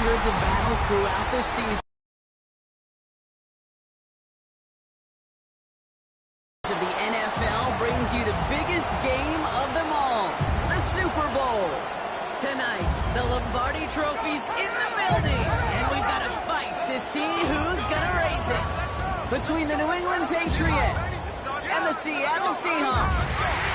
hundreds of battles throughout the season. Of the NFL brings you the biggest game of them all, the Super Bowl. Tonight, the Lombardi Trophy's in the building, and we've got a fight to see who's gonna raise it. Between the New England Patriots and the Seattle Seahawks.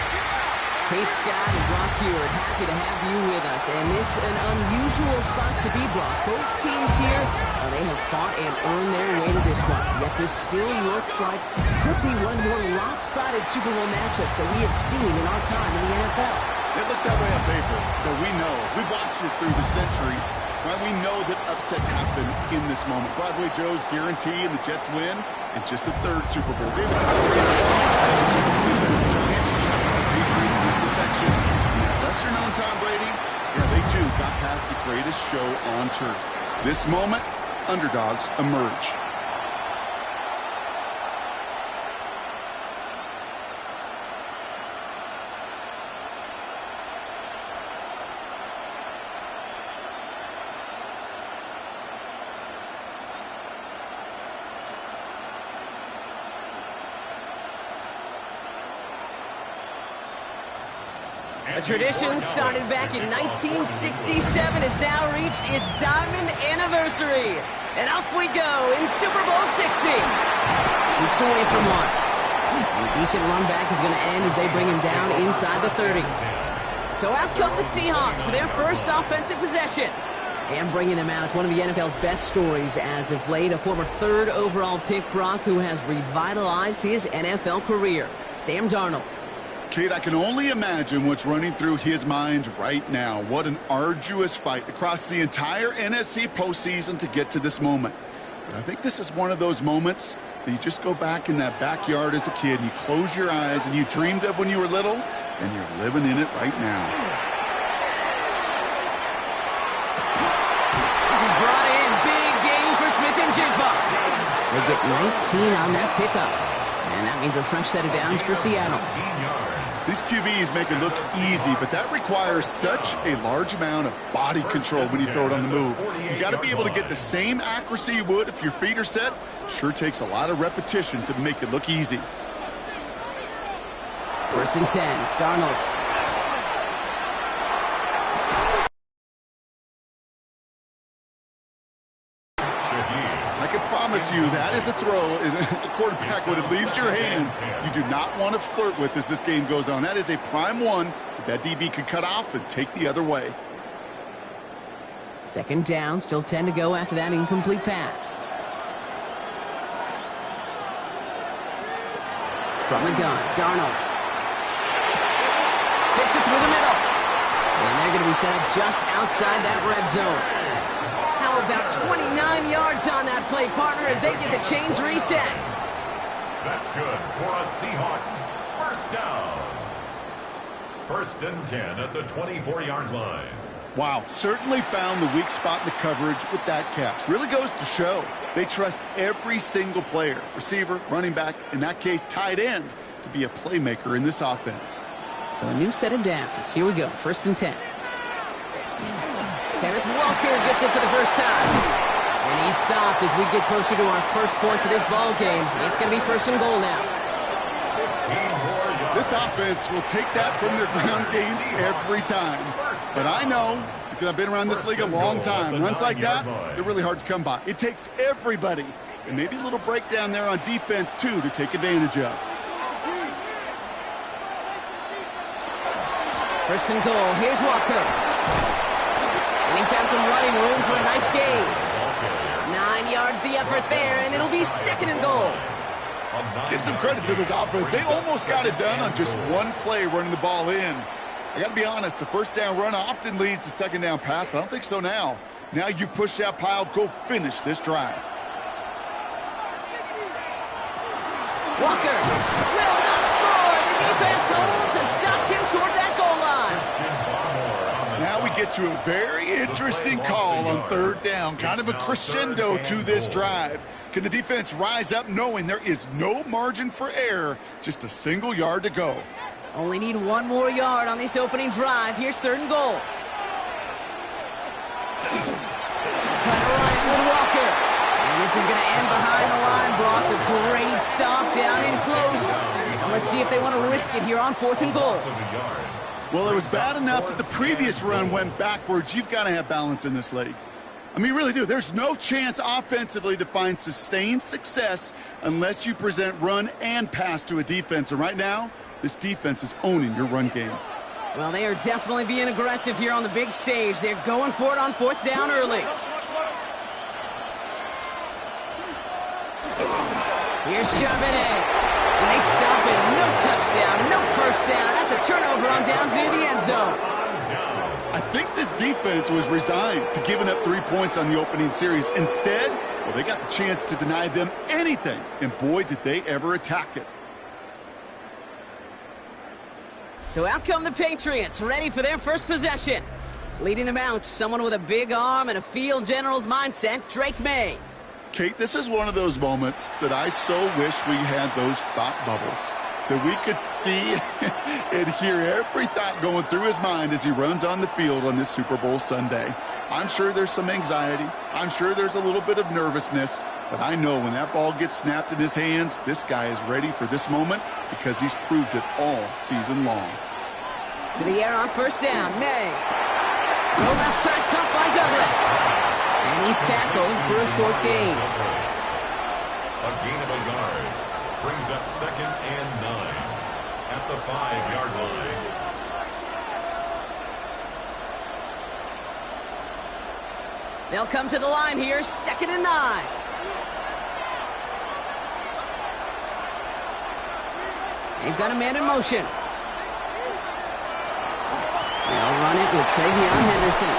Kate, Scott, and Brock Hewitt, happy to have you with us. And this is an unusual spot to be, Brock. Both teams here, they have fought and earned their way to this one. Yet this still looks like could be one more lopsided Super Bowl matchups that we have seen in our time in the NFL. It looks that way on paper, but we know. We've watched it through the centuries. Right? We know that upsets happen in this moment. Broadway Joe's guarantee and the Jets win in just the third Super Bowl. David Patriots with perfection. Lesser-known Tom Brady, yeah, they too got past the greatest show on turf. This moment, underdogs emerge. A tradition started back in 1967 has now reached its diamond anniversary. And off we go in Super Bowl 60. Jukes away from one. A decent run back is going to end as they bring him down inside the 30. So out come the Seahawks for their first offensive possession. And bringing them out, one of the NFL's best stories as of late, a former third overall pick, Brock, who has revitalized his NFL career, Sam Darnold. Kate, I can only imagine what's running through his mind right now. What an arduous fight across the entire NFC postseason to get to this moment. But I think this is one of those moments that you just go back in that backyard as a kid, and you close your eyes and you dreamed of when you were little, and you're living in it right now. This is brought in. Big game for Smith and Jigba. They get 19 on that pickup. And that means a fresh set of downs for Seattle. These QBs make it look easy, but that requires such a large amount of body control when you throw it on the move. You got to be able to get the same accuracy you would if your feet are set. Sure takes a lot of repetition to make it look easy. 1st and 10, Darnold. I can promise you that is a throw, and it's a quarterback when it leaves your hands you do not want to flirt with as this game goes on. That is a prime one that DB could cut off and take the other way. 2nd down, still 10 to go after that incomplete pass. From the gun, Darnold. Fits it through the middle. And they're going to be set up just outside that red zone. How about 29 yards on that play, partner, as they get the chains reset. That's good for a Seahawks first down. 1st and 10 at the 24-yard line. Wow, certainly found the weak spot in the coverage with that catch. Really goes to show they trust every single player, receiver, running back, in that case tight end, to be a playmaker in this offense. So a new set of downs. Here we go, 1st and 10. Kenneth Walker gets it for the first time. And he's stopped as we get closer to our first points of this ball game. It's going to be 1st and goal now. This offense will take that from their ground game every time. But I know, because I've been around this league a long time, runs like that, they're really hard to come by. It takes everybody, and maybe a little breakdown there on defense, too, to take advantage of. 1st and goal. Here's Walker. And he found some running room for a nice gain. 9 yards the effort there, and it'll be 2nd and goal. Give some credit to this offense. They almost got it done on just one play running the ball in. I got to be honest, the 1st down run often leads to 2nd down pass, but I don't think so now. Now you push that pile, go finish this drive. Walker will not score. The defense holds and stops him short of that goal line. Now we get to a very interesting call on 3rd down. Kind of a crescendo to this drive. Can the defense rise up knowing there is no margin for error, just a single yard to go? Only need 1 more yard on this opening drive. Here's 3rd and goal. trying to run it with Walker. And this is going to end behind the line, Brock. A great stop down in close. Now let's see if they want to risk it here on 4th and goal. Well, it was bad enough that the previous run went backwards. You've got to have balance in this league. I mean, you really do. There's no chance offensively to find sustained success unless you present run and pass to a defense. And right now, this defense is owning your run game. Well, they are definitely being aggressive here on the big stage. They're going for it on 4th down early. Here's Charbonnet. And they stop it. No touchdown, no first down. That's a turnover on downs near the end zone. I think this defense was resigned to giving up 3 points on the opening series. Instead, well, they got the chance to deny them anything. And boy, did they ever attack it. So out come the Patriots, ready for their first possession. Leading them out, someone with a big arm and a field general's mindset, Drake May. Kate, this is one of those moments that I so wish we had those thought bubbles, that we could see and hear every thought going through his mind as he runs on the field on this Super Bowl Sunday. I'm sure there's some anxiety. I'm sure there's a little bit of nervousness, but I know when that ball gets snapped in his hands, this guy is ready for this moment because he's proved it all season long. To the air on 1st down, May. No left side cut by Douglas. And he's tackled for a short gain. A gain of a yard. Brings up 2nd and 9 at the 5-yard line. They'll come to the line here, 2nd and 9. They've got a man in motion. They'll run it with Travion Henderson.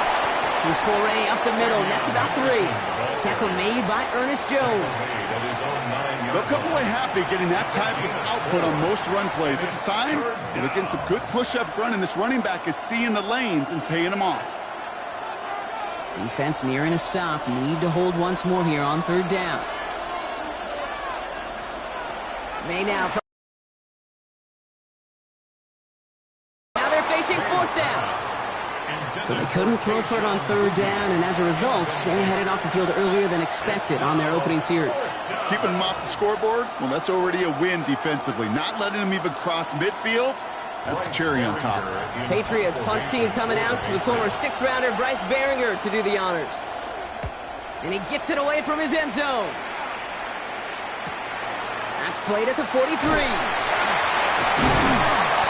His foray up the middle, nets about 3. Tackle made by Ernest Jones. They'll come away happy getting that type of output on most run plays. It's a sign that they're getting some good push up front, and this running back is seeing the lanes and paying them off. Defense nearing a stop. Need to hold once more here on 3rd down. May now. Now they're facing 4th down. So they couldn't throw for it on 3rd down, and as a result, they're headed off the field earlier than expected on their opening series. Keeping them off the scoreboard, well, that's already a win defensively. Not letting them even cross midfield, that's the cherry on top. Patriots punt team coming out with former 6th-rounder Bryce Behringer to do the honors. And he gets it away from his end zone. That's played at the 43.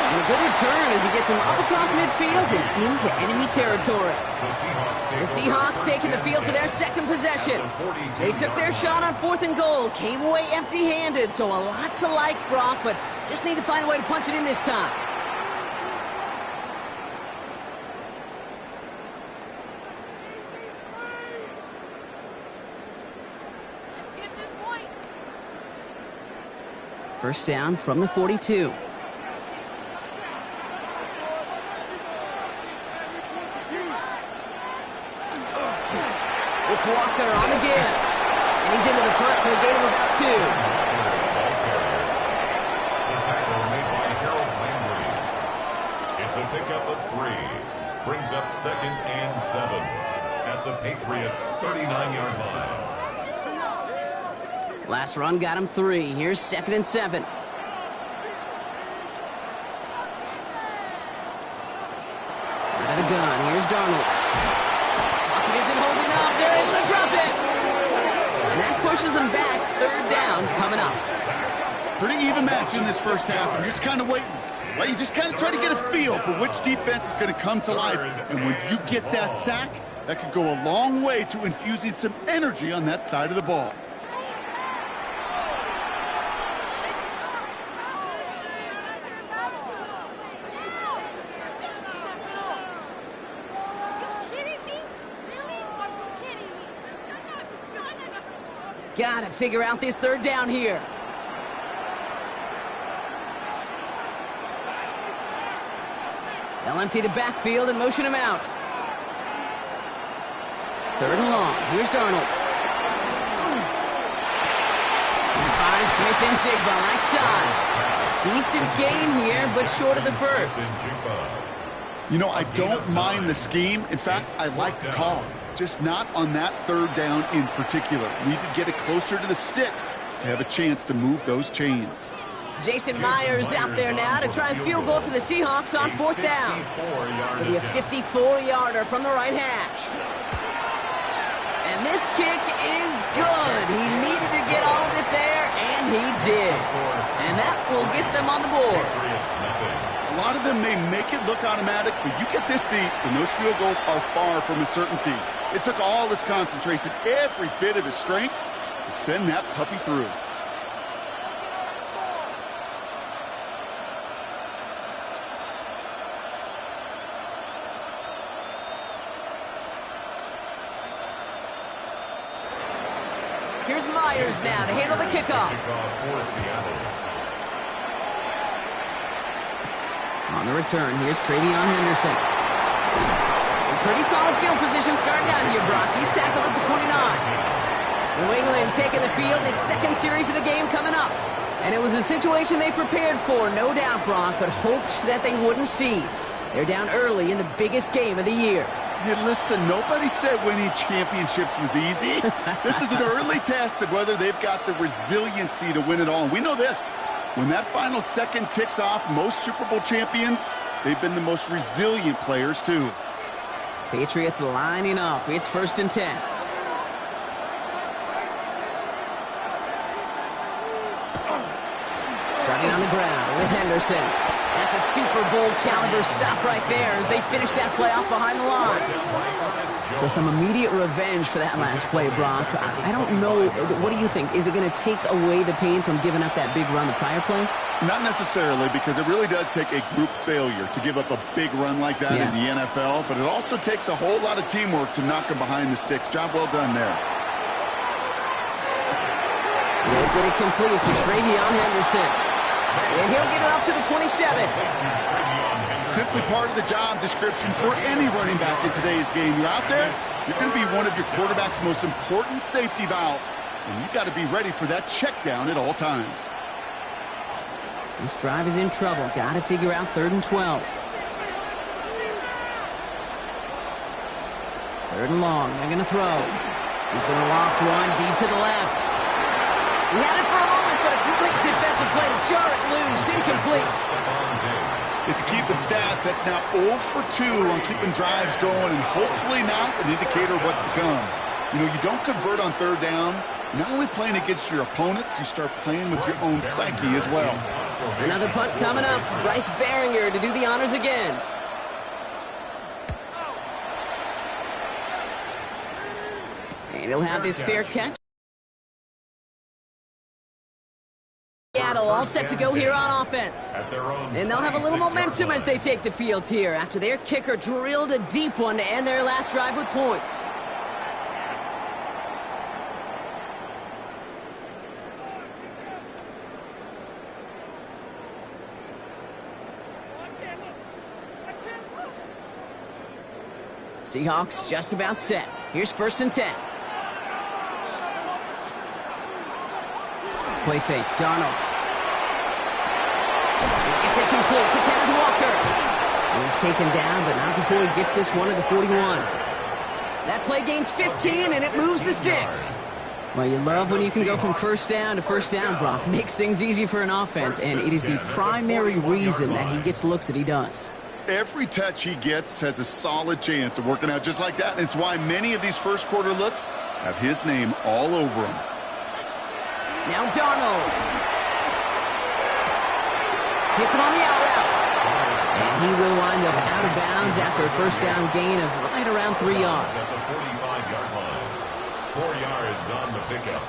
And a good return as he gets him up across midfield and into enemy territory. The Seahawks taking the field for their 2nd possession. They took their shot on 4th and goal, came away empty-handed, so a lot to like, Brock, but just need to find a way to punch it in this time. First down from the 42. It's Walker on the give. And he's into the front for a gain of about 2. The tackle made by Harold Landry. It's a pickup of 3. Brings up 2nd and 7 at the Patriots' 39-yard line. Last run got him 3. Here's 2nd and 7. Out of the gun. Here's Darnold. Pocket isn't holding up. They're able to drop it. And that pushes them back. 3rd down coming up. Pretty even match in this first half. You're just kind of waiting. Right? You just kind of try to get a feel for which defense is going to come to life. And when you get that sack, that could go a long way to infusing some energy on that side of the ball. Gotta figure out this 3rd down here. They'll empty the backfield and motion him out. 3rd and long. Here's Darnold. And finds Smith and Jigba right side. Decent gain here, but short of the first. You know, I don't mind the scheme. In fact, I like the call. just not on that third down in particular. Need to get it closer to the sticks to have a chance to move those chains. Jason Myers out there now to try and field goal for the Seahawks on 4th down. It'll be a 54-yarder from the right hash. And this kick is good. He needed to get all of it there, and he did. And that will get them on the board. A lot of them may make it look automatic, but you get this deep, and those field goals are far from a certainty. It took all his concentration, every bit of his strength, to send that puppy through. Here's Myers now to handle the kickoff. On the return, here's Travion Henderson. In pretty solid field position starting out here, Brock. He's tackled at the 29. New England taking the field. Its second series of the game coming up. And it was a situation they prepared for, no doubt, Brock, but hoped that they wouldn't see. They're down early in the biggest game of the year. Hey, listen, nobody said winning championships was easy. This is an early test of whether they've got the resiliency to win it all. And we know this. When that final second ticks off, most Super Bowl champions, they've been the most resilient players, too. Patriots lining up. It's 1st and 10. Starting on the ground with Henderson. That's a Super Bowl caliber stop right there as they finish that play off behind the line. So some immediate revenge for that last play, Brock. I don't know. What do you think? Is it going to take away the pain from giving up that big run the prior play? Not necessarily, because it really does take a group failure to give up a big run like that in the NFL, but it also takes a whole lot of teamwork to knock them behind the sticks. Job well done there. They'll get it complete to Travion Henderson. And he'll get it up to the 27. Simply part of the job description for any running back in today's game. You're out there, you're going to be one of your quarterback's most important safety valves. And you've got to be ready for that check down at all times. This drive is in trouble. Got to figure out 3rd and 12. 3rd and long. They're going to throw. He's going to loft one deep to the left. He had it for a moment, but a great defensive play to jar it loose. Incomplete. If you keep in stats, that's now 0 for 2 on keeping drives going, and hopefully not an indicator of what's to come. You know, you don't convert on 3rd down. Not only playing against your opponents, you start playing with your own psyche as well. Another punt coming up. Bryce Behringer to do the honors again. And he'll have this fair catch. Seattle all set to go here on offense. And they'll have a little momentum as they take the field here after their kicker drilled a deep one to end their last drive with points. Seahawks just about set. Here's 1st and 10. Play fake. Darnold. It's a complete to Kenneth Walker. And he's taken down, but not before he gets this one at the 41. That play gains 15, and it moves the sticks. Well, you love when you can go from 1st down to 1st down, Brock. Makes things easy for an offense, and it is the primary reason that he gets looks that he does. Every touch he gets has a solid chance of working out just like that. And it's why many of these first quarter looks have his name all over them. Now Darnold. Hits him on the out route. And he will wind up out of bounds after a 1st down gain of right around 3 yards. At the 45-yard line. 4 yards on the pickup.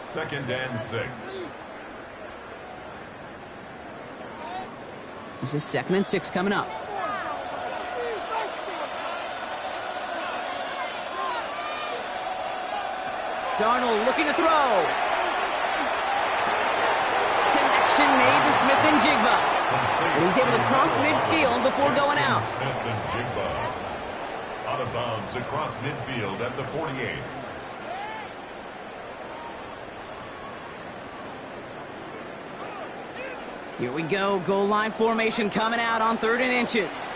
2nd and 6. This is 2nd and 6 coming up. Darnold looking to throw. Connection made to Smith and Jigba. And he's able to cross midfield before going out. Smith and Jigba. Out of bounds across midfield at the 48. Here we go. Goal line formation coming out on 3rd and inches.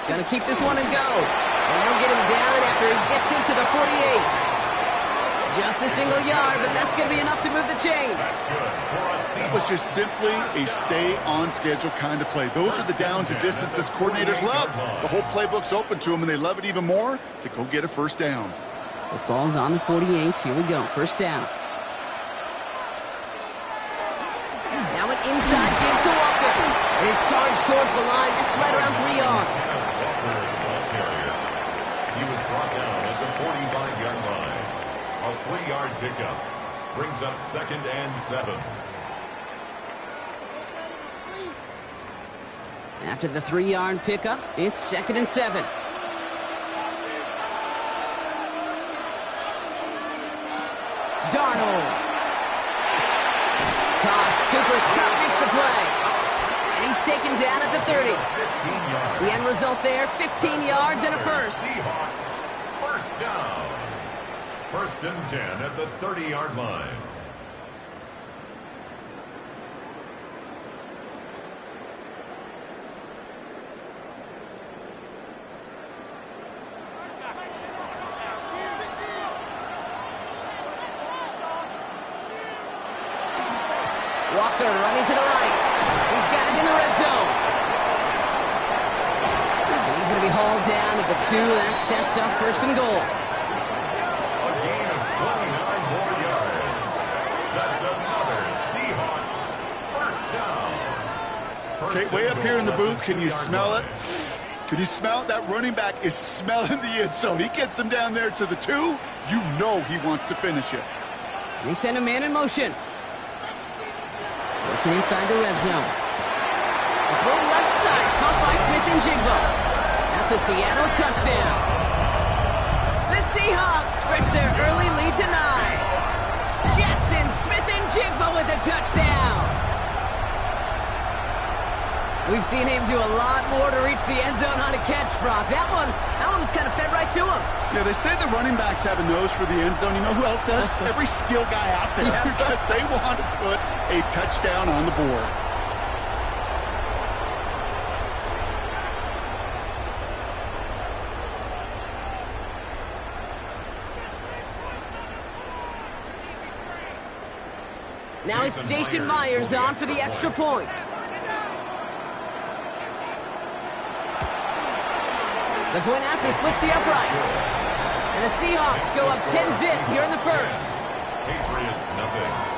Gonna keep this one and go. And they'll get him down after he gets into the 48. Just a single yard, but that's going to be enough to move the chains. That was just simply a stay-on-schedule kind of play. Those are the downs and distances coordinators love. The whole playbook's open to them, and they love it even more to go get a first down. The ball's on the 48. Here we go. First down. Now an inside give to Walker. It is charged towards the line. That's right around 3 yards. He was brought down at the 45-yard line. A 3-yard pickup brings up 2nd and 7. After the 3-yard pickup, it's 2nd and 7. Darnold. Caught. Cooper Kupp makes the play. And he's taken down at the 30. The end result there, 15 yards and a first. Seahawks, first down. 1st and 10 at the 30-yard line. Walker running to the right. He's got it in the red zone. And he's going to be hauled down at the 2. That sets up 1st and goal. A gain of 29 more yards. That's another Seahawks first down. Okay, way up here in the booth, can you smell it? Can you smell it? That running back is smelling the end zone. He gets him down there to the 2. You know he wants to finish it. They send a man in motion. Working inside the red zone. A throw left side, caught by Smith and Jigbo. That's a Seattle touchdown. The Seahawks stretch their early lead to 9. Jackson, Smith and Jigbo with a touchdown. We've seen him do a lot more to reach the end zone on a catch, Brock. That one was kind of fed right to him. Yeah, they say the running backs have a nose for the end zone. You know who else does? Every skill guy out there, because they want to put a touchdown on the board. Now it's Jason Myers on for the extra point. The point after splits the uprights. And the Seahawks go up 10-zip here in the first. Patriots, nothing.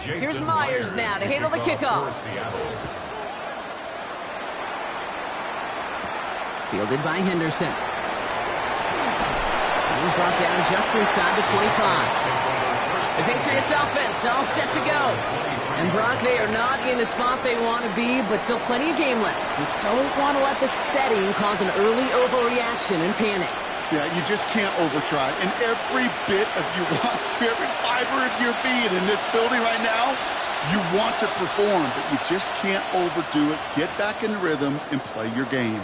Here's Myers now to handle the kickoff. Fielded by Henderson. He's brought down just inside the 25. The Patriots offense all set to go. And Brock, they are not in the spot they want to be, but still plenty of game left. You don't want to let the setting cause an early overreaction and panic. Yeah, you just can't overtry. And every bit of you wants to, every fiber of your being in this building right now, you want to perform, but you just can't overdo it. Get back in rhythm and play your game.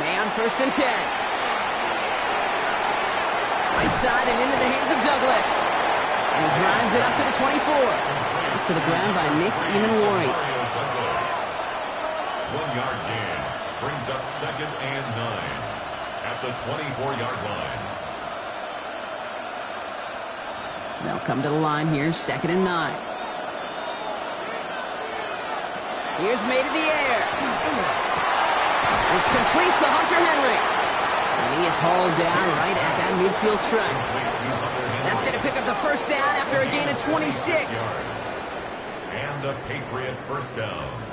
Man, 1st and 10. Right side and into the hands of Douglas. And he drives it up to the 24. Up to the ground by Nick Emanwari. 1-yard gain brings up 2nd and 9 at the 24-yard line. They'll come to the line here, 2nd and 9. Here's made in the air. It's complete to Hunter Henry. And he is hauled down right at that midfield stripe. That's going to pick up the first down after a gain of 26. And a Patriot first down.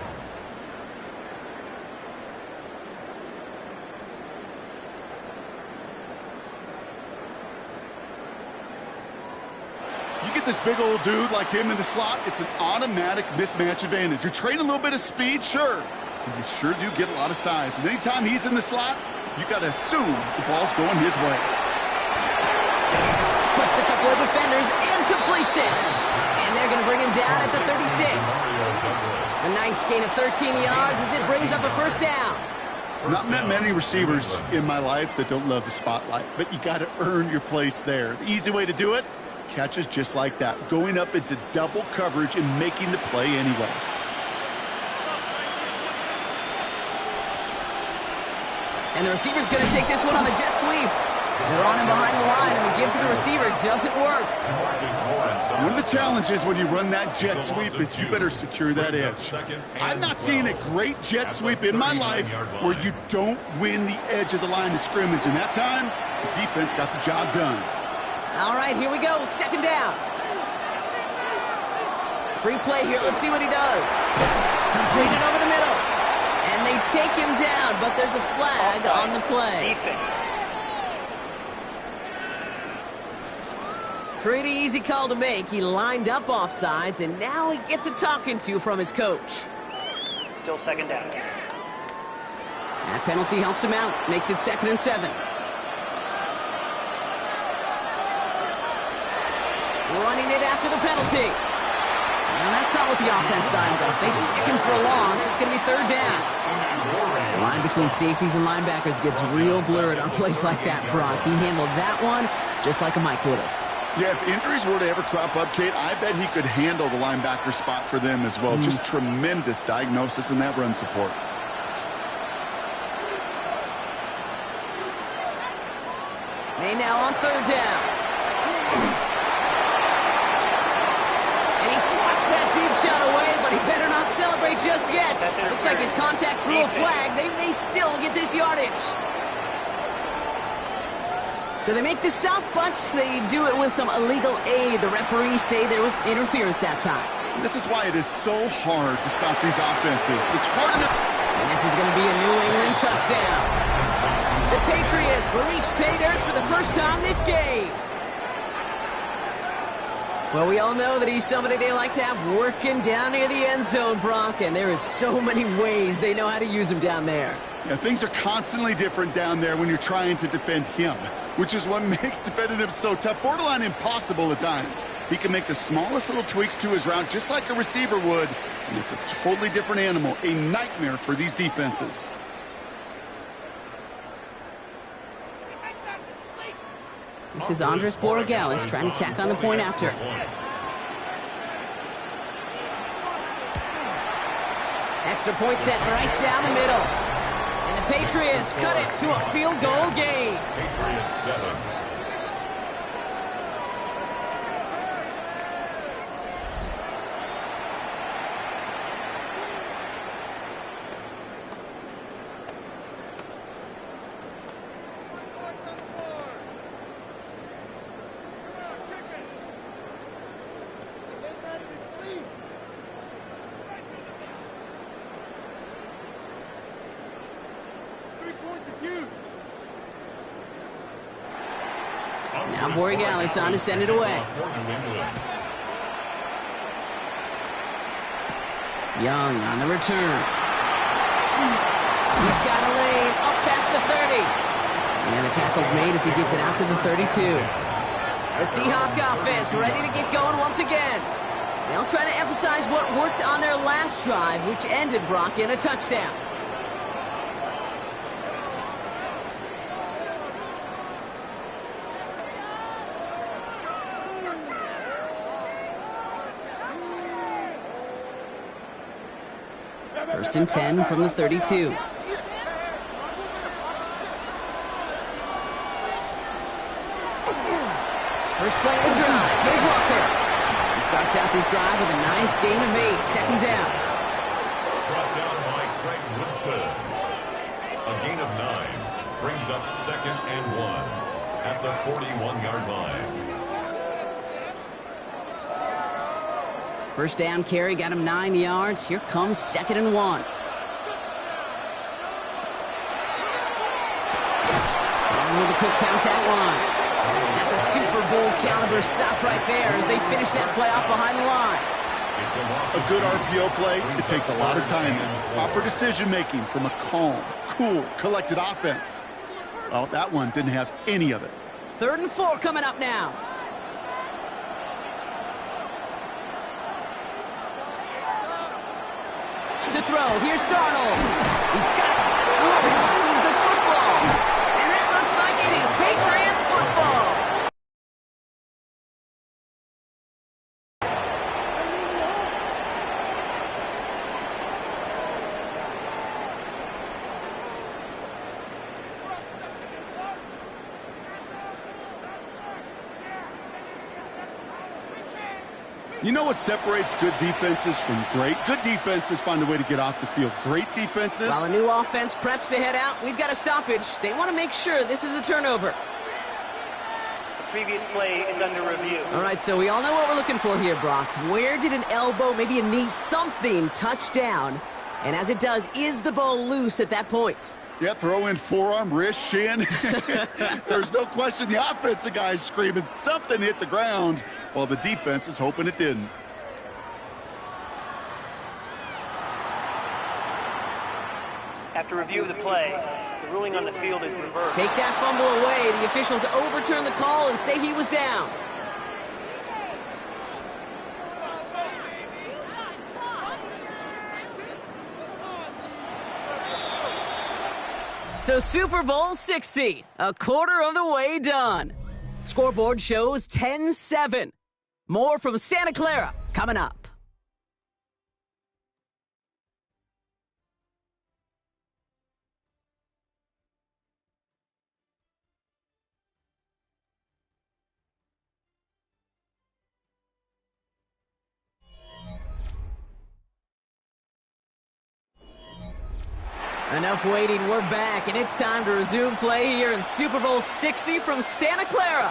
This big old dude like him in the slot, it's an automatic mismatch advantage. You're trading a little bit of speed, sure. But you sure do get a lot of size. And anytime he's in the slot, you got to assume the ball's going his way. Splits a couple of defenders and completes it. And they're going to bring him down at the 36. A nice gain of 13 yards as it brings up a first down. Not met many receivers in my life that don't love the spotlight, but you got to earn your place there. The easy way to do it, catches just like that, going up into double coverage and making the play anyway. And the receiver's going to take this one on the jet sweep. They're on him behind the line, and the give to the receiver doesn't work. One of the challenges when you run that jet sweep is you better secure that edge. I've not seen a great jet sweep in my life where you don't win the edge of the line of scrimmage. And that time, the defense got the job done. All right, here we go. Second down. Free play here. Let's see what he does. Completed over the middle. And they take him down, but there's a flag on the play. Pretty easy call to make. He lined up offsides, and now he gets a talking to from his coach. Still second down. That penalty helps him out. Makes it 2nd and 7. Running it after the penalty. And that's not what the offense dialed up. They stick him for a loss. It's going to be 3rd down. The line between safeties and linebackers gets real blurred on plays like that, Brock. He handled that one just like a Mike would have. Yeah, if injuries were to ever crop up, Kate, I bet he could handle the linebacker spot for them as well. Just tremendous diagnosis in that run support. They now on 3rd down. And he swats that deep shot away, but he better not celebrate just yet. Looks like his contact threw a flag. They may still get this yardage. So they make the stop, but they do it with some illegal aid. The referees say there was interference that time. This is why it is so hard to stop these offenses. It's hard enough. And this is going to be a New England touchdown. The Patriots reach pay dirt for the first time this game. Well, we all know that he's somebody they like to have working down near the end zone, Brock, and there is so many ways they know how to use him down there. Yeah, things are constantly different down there when you're trying to defend him, which is what makes defending him so tough, borderline impossible at times. He can make the smallest little tweaks to his route just like a receiver would, and it's a totally different animal, a nightmare for these defenses. This is Andres Borregales trying to tack on the point after. Extra point set right down the middle. And the Patriots cut it to a field goal game. Patriots 7. Now Borregales on to send it away. Young on the return. He's got a lane up past the 30. And the tackle's made as he gets it out to the 32. The Seahawks offense ready to get going once again. They'll try to emphasize what worked on their last drive, which ended, Brock, in a touchdown. First and 10 from the 32. First play of the drive. Here's Walker. He starts out this drive with a nice gain of 8. Second down. Brought down by Greg Woodson. A gain of 9 brings up 2nd and 1 at the 41-yard line. First down carry got him 9 yards. Here comes 2nd and 1. Along with a quick pass out line. That's a Super Bowl caliber stop right there as they finish that play off behind the line. A good RPO play, it takes a lot of timing. Proper decision-making from a calm, cool, collected offense. Well, that one didn't have any of it. 3rd and 4 coming up now. To throw, here's Darnold. He's got, he loses the football. And it looks like it is Patriots football. You know what separates good defenses from great? Good defenses find a way to get off the field. Great defenses... While a new offense preps to head out, we've got a stoppage. They want to make sure this is a turnover. The previous play is under review. All right, so we all know what we're looking for here, Brock. Where did an elbow, maybe a knee, something touch down? And as it does, is the ball loose at that point? Yeah, throw in forearm, wrist, shin. There's no question the offensive guy's screaming something hit the ground while the defense is hoping it didn't. After review of the play, the ruling on the field is reversed. Take that fumble away. The officials overturn the call and say he was down. So Super Bowl 60, a quarter of the way done. Scoreboard shows 10-7. More from Santa Clara coming up. Enough waiting, we're back, and it's time to resume play here in Super Bowl 60 from Santa Clara.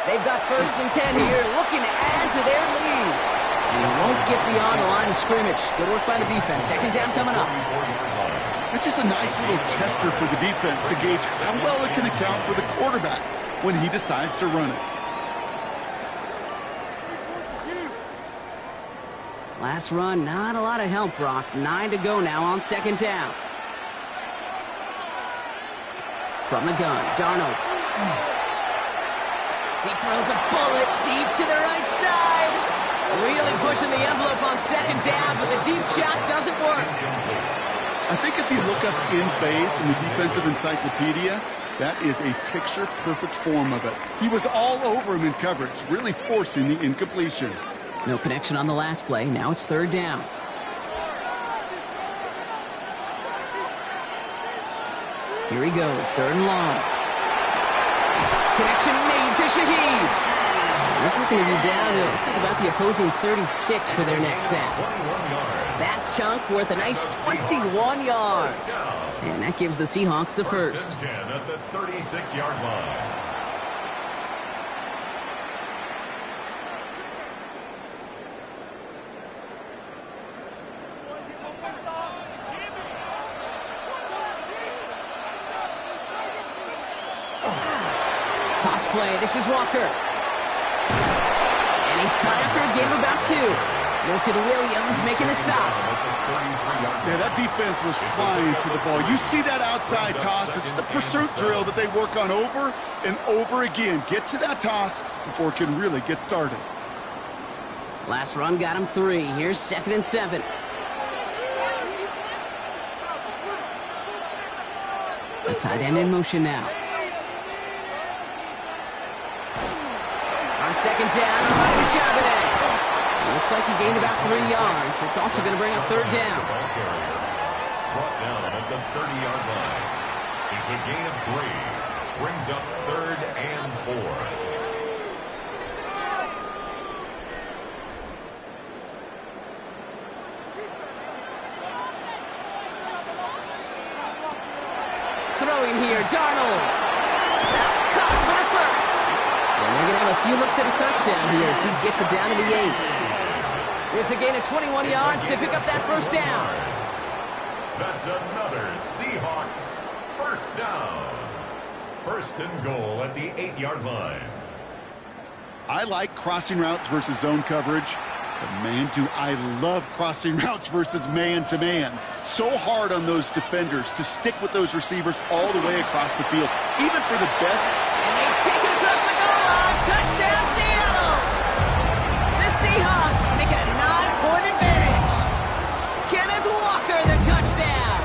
They've got 1st and 10 here, looking to add to their lead. And he won't get beyond the line of scrimmage. Good work by the defense. 2nd down coming up. It's just a nice little tester for the defense to gauge how well it can account for the quarterback when he decides to run it. Last run, not a lot of help, Brock. 9 to go now on 2nd down. From the gun, Darnold. He throws a bullet deep to the right side. Really pushing the envelope on 2nd down, but the deep shot doesn't work. I think if you look up in phase in the defensive encyclopedia, that is a picture-perfect form of it. He was all over him in coverage, really forcing the incompletion. No connection on the last play. Now it's 3rd down. Here he goes, 3rd and long. Connection made to Shaheed. This is going to be down to, looks like about the opposing 36 for their next snap. That chunk worth a nice 21 yards. And that gives the Seahawks the 1st. 10 at the 36-yard line. Toss play, this is Walker. And he's caught after a gain of about 2. Milton Williams making the stop. Yeah, that defense was flying to the ball. You see that outside toss. This is a pursuit drill that they work on over and over again. Get to that toss before it can really get started. Last run got him 3. Here's 2nd and 7. A tight end in motion now. On 2nd down, looks like he gained about 3 yards. It's also going to bring up 3rd down. Brought down at the 30-yard line. It's a gain of 3. Brings up 3rd and 4. Throwing here, Darnold. That's caught for the 1st. And they're going to have a few looks at a touchdown here as he gets it down to the 8. It's a gain of 21 yards to pick up that 1st down. That's another Seahawks 1st down. 1st and goal at the 8-yard line. I like crossing routes versus zone coverage. But man, do I love crossing routes versus man-to-man. So hard on those defenders to stick with those receivers all the way across the field, even for the best. And they take it across the goal line. Touchdown, Seattle! The Seahawks make it a 9-point advantage. Kenneth Walker, the touchdown.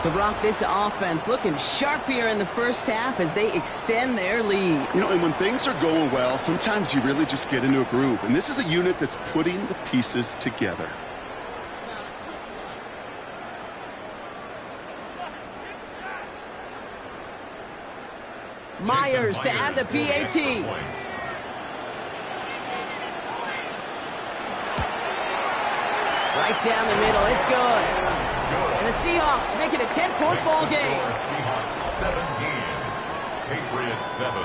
So, Brock, this offense looking sharp here in the first half as they extend their lead. You know, and when things are going well, sometimes you really just get into a groove. And this is a unit that's putting the pieces together. Myers to add the PAT. Right down the middle. It's good. And the Seahawks make it a 10-point ball game. Seahawks 17, Patriots 7.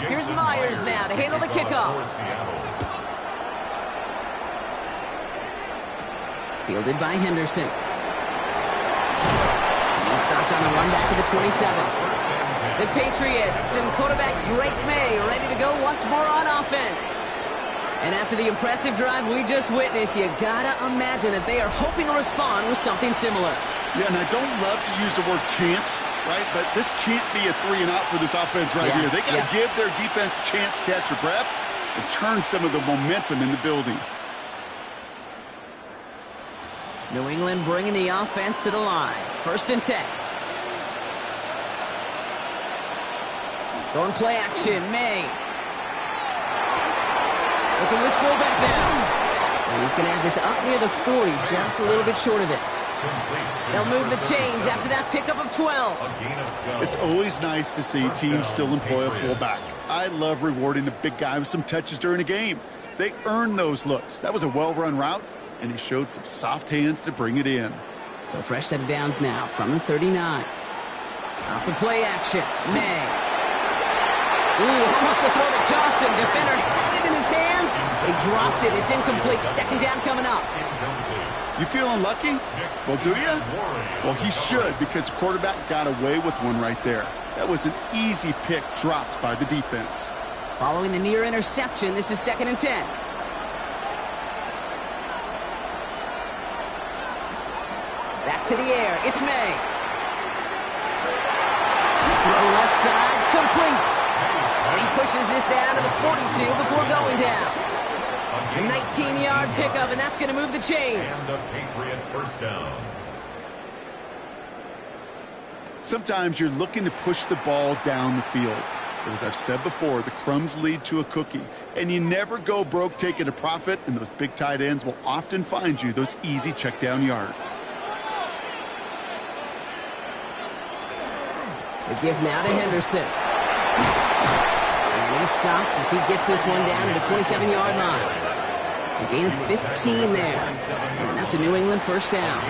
Here's Myers now to handle the kickoff. Fielded by Henderson. He's stopped on a run back at the 27. The Patriots and quarterback Drake May ready to go once more on offense. And after the impressive drive we just witnessed, you gotta imagine that they are hoping to respond with something similar. Yeah, and I don't love to use the word can't, right? But this can't be a 3-and-out for this offense right here. They got to give their defense a chance to catch their breath and turn some of the momentum in the building. New England bringing the offense to the line. 1st and 10. Going play action, May. Look at this fullback now. And he's going to have this up near the 40, just a little bit short of it. They'll move the chains after that pickup of 12. It's always nice to see teams still employ a fullback. I love rewarding a big guy with some touches during a game. They earn those looks. That was a well-run route, and he showed some soft hands to bring it in. So fresh set of downs now from the 39. Off the play action, May. Ooh, almost a throw that cost him. Defender had it in his hands. He dropped it. It's incomplete. 2nd down coming up. You feeling lucky? Well, do you? Well, he should, because the quarterback got away with one right there. That was an easy pick dropped by the defense. Following the near interception, this is 2nd and 10. Back to the air. It's May. Throw left side, complete. And he pushes this down to the 42 before going down. A 19-yard pickup, and that's going to move the chains. And a Patriot 1st down. Sometimes you're looking to push the ball down the field. But as I've said before, the crumbs lead to a cookie. And you never go broke taking a profit, and those big tight ends will often find you those easy check down yards. The give now to Henderson. And he's stopped as he gets this one down to the 27-yard line. A gain of 15 there. And that's a New England 1st down.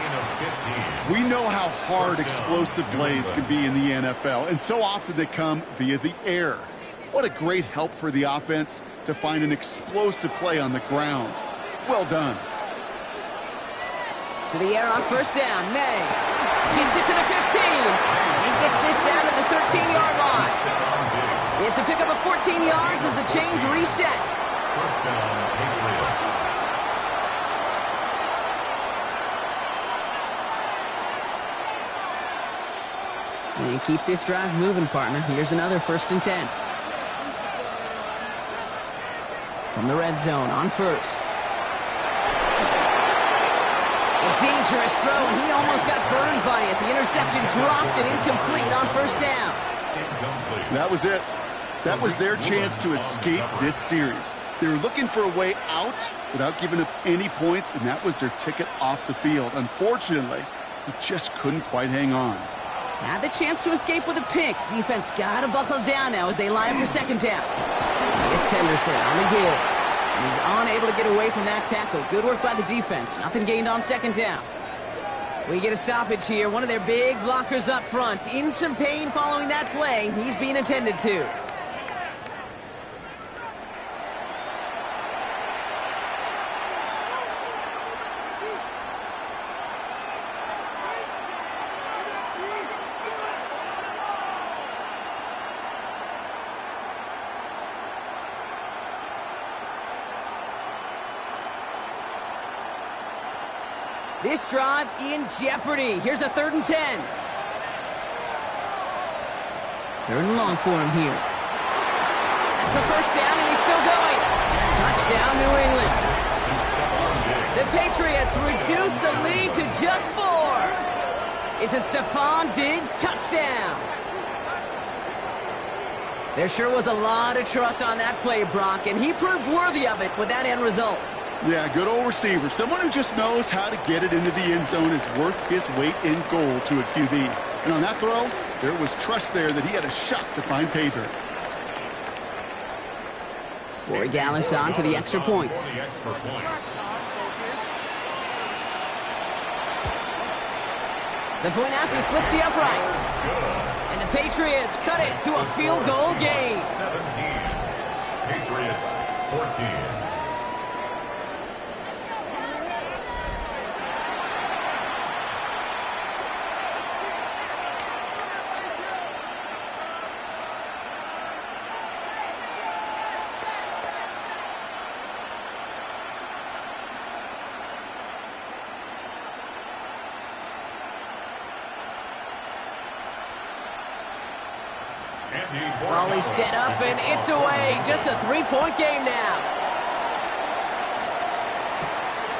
We know how hard explosive plays can be in the NFL, and so often they come via the air. What a great help for the offense to find an explosive play on the ground. Well done. To the air on 1st down. May gets it to the 15. He gets this down to the 13-yard line. It's a pickup of 14 yards as the chains reset. 1st down, Patriots. And keep this drive moving, partner. Here's another 1st and 10. From the red zone on 1st. A dangerous throw, and he almost got burned by it. The interception dropped it incomplete on 1st down. That was it. That was their chance to escape this series. They were looking for a way out without giving up any points, and that was their ticket off the field. Unfortunately, he just couldn't quite hang on. Had the chance to escape with a pick. Defense got to buckle down now as they line up for 2nd down. It's Henderson on the give. He's unable to get away from that tackle. Good work by the defense. Nothing gained on second down. We get a stoppage here. One of their big blockers up front. In some pain following that play. He's being attended to. This drive in jeopardy. Here's a 3rd and 10. 3rd and long for him here. That's the first down, and he's still going. Touchdown, New England. The Patriots reduce the lead to just 4. It's a Stephon Diggs touchdown. There sure was a lot of trust on that play, Brock, and he proved worthy of it with that end result. Yeah, good old receiver. Someone who just knows how to get it into the end zone is worth his weight in gold to a QB. And on that throw, there was trust there that he had a shot to find pay dirt. Corey Gallis on for the extra point. The point after splits the uprights. And the Patriots cut it to a field goal game. 17. Patriots 14. Raleigh set up, and it's away. Just a 3-point game now.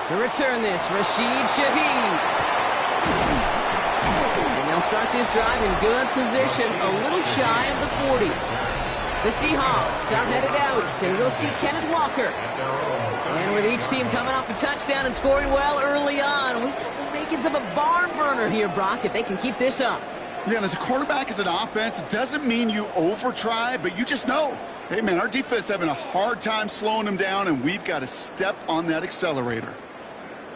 To return this, Rashid Shaheed. And they'll start this drive in good position, a little shy of the 40. The Seahawks start headed out, and we'll see Kenneth Walker. And with each team coming off a touchdown and scoring well early on, we've got the makings of a barn burner here, Brock, if they can keep this up. Yeah, and as a quarterback, as an offense, it doesn't mean you over-try, but you just know, hey, man, our defense having a hard time slowing them down, and we've got to step on that accelerator.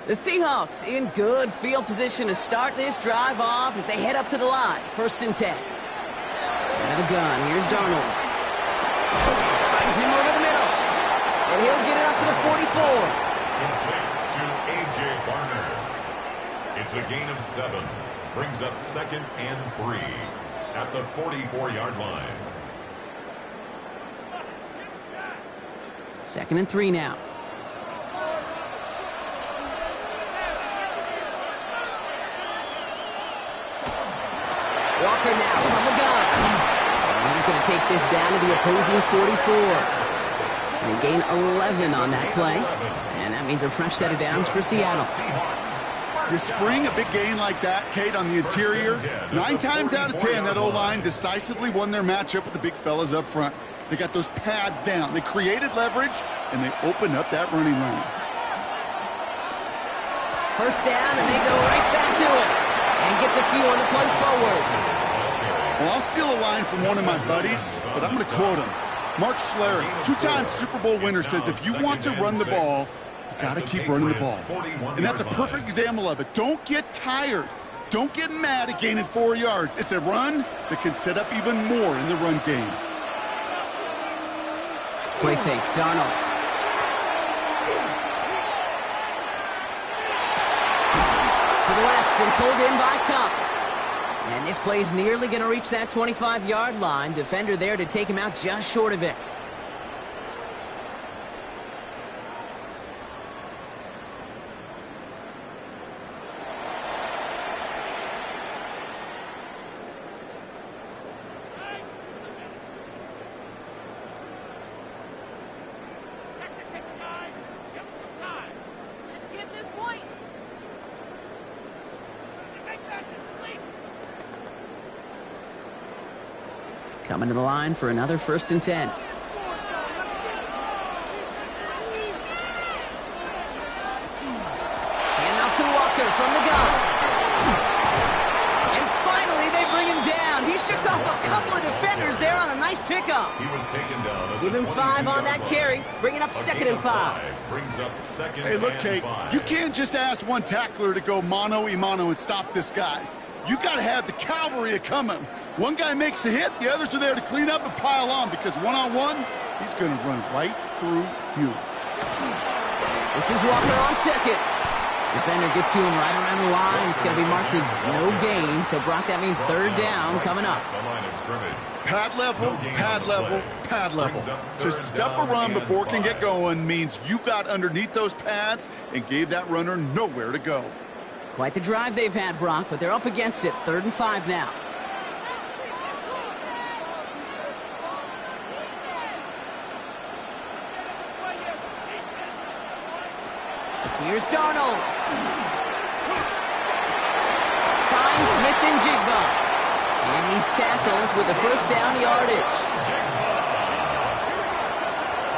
The Seahawks in good field position to start this drive off as they head up to the line. 1st and 10. Out of the gun, here's Darnold. Finds him over the middle. And he'll get it up to the 44. Complete to A.J. Barner. It's a gain of 7. Brings up 2nd and 3 at the 44-yard line. 2nd and 3 now. Walker now from the gun. And he's going to take this down to the opposing 44. And gain 11 on that play. And that means a fresh set of downs for Seattle. You spring a big gain like that, Kate, on the interior, 9 times out of 10, that O-line decisively won their matchup with the big fellas up front. They got those pads down. They created leverage, and they opened up that running lane. 1st down, and they go right back to it. And gets a few on the plunge forward. Well, I'll steal a line from one of my buddies, but I'm going to quote him. Mark Schlereth, 2-time Super Bowl winner, says if you want to run the ball, got to keep running the ball. And that's a perfect example of it. Don't get tired. Don't get mad at gaining 4 yards. It's a run that can set up even more in the run game. Play fake, Darnold. To the left and pulled in by Cup. And this play's nearly going to reach that 25-yard line. Defender there to take him out just short of it. Coming to the line for another 1st and 10. Hand off to Walker from the gun. And finally they bring him down. He shook off a couple of defenders there on a Nice pickup. He was taken down at Give the him 5 on that 22-yard carry. line. Bring it up A second gain and of 5. Brings up second Hey, look, and Kate, 5. you can't just ask one tackler to go mano-a-mano and stop this guy. You got to have the cavalry coming. One guy makes a hit, the others are there to clean up and pile on, because one-on-one, he's going to run right through you. This is Walker on second. Defender gets to him right around the line. It's going to be marked as no gain. So, Brock, that means third down coming up. The line of scrimmage. Pad level, pad level, pad level. To stuff a run before it can get going means you got underneath those pads and gave that runner nowhere to go. Quite the drive they've had, Brock, but they're up against it. 3rd and 5 now. Here's Darnold. Finds Smith and Jigba. And he's tackled with the first down yardage.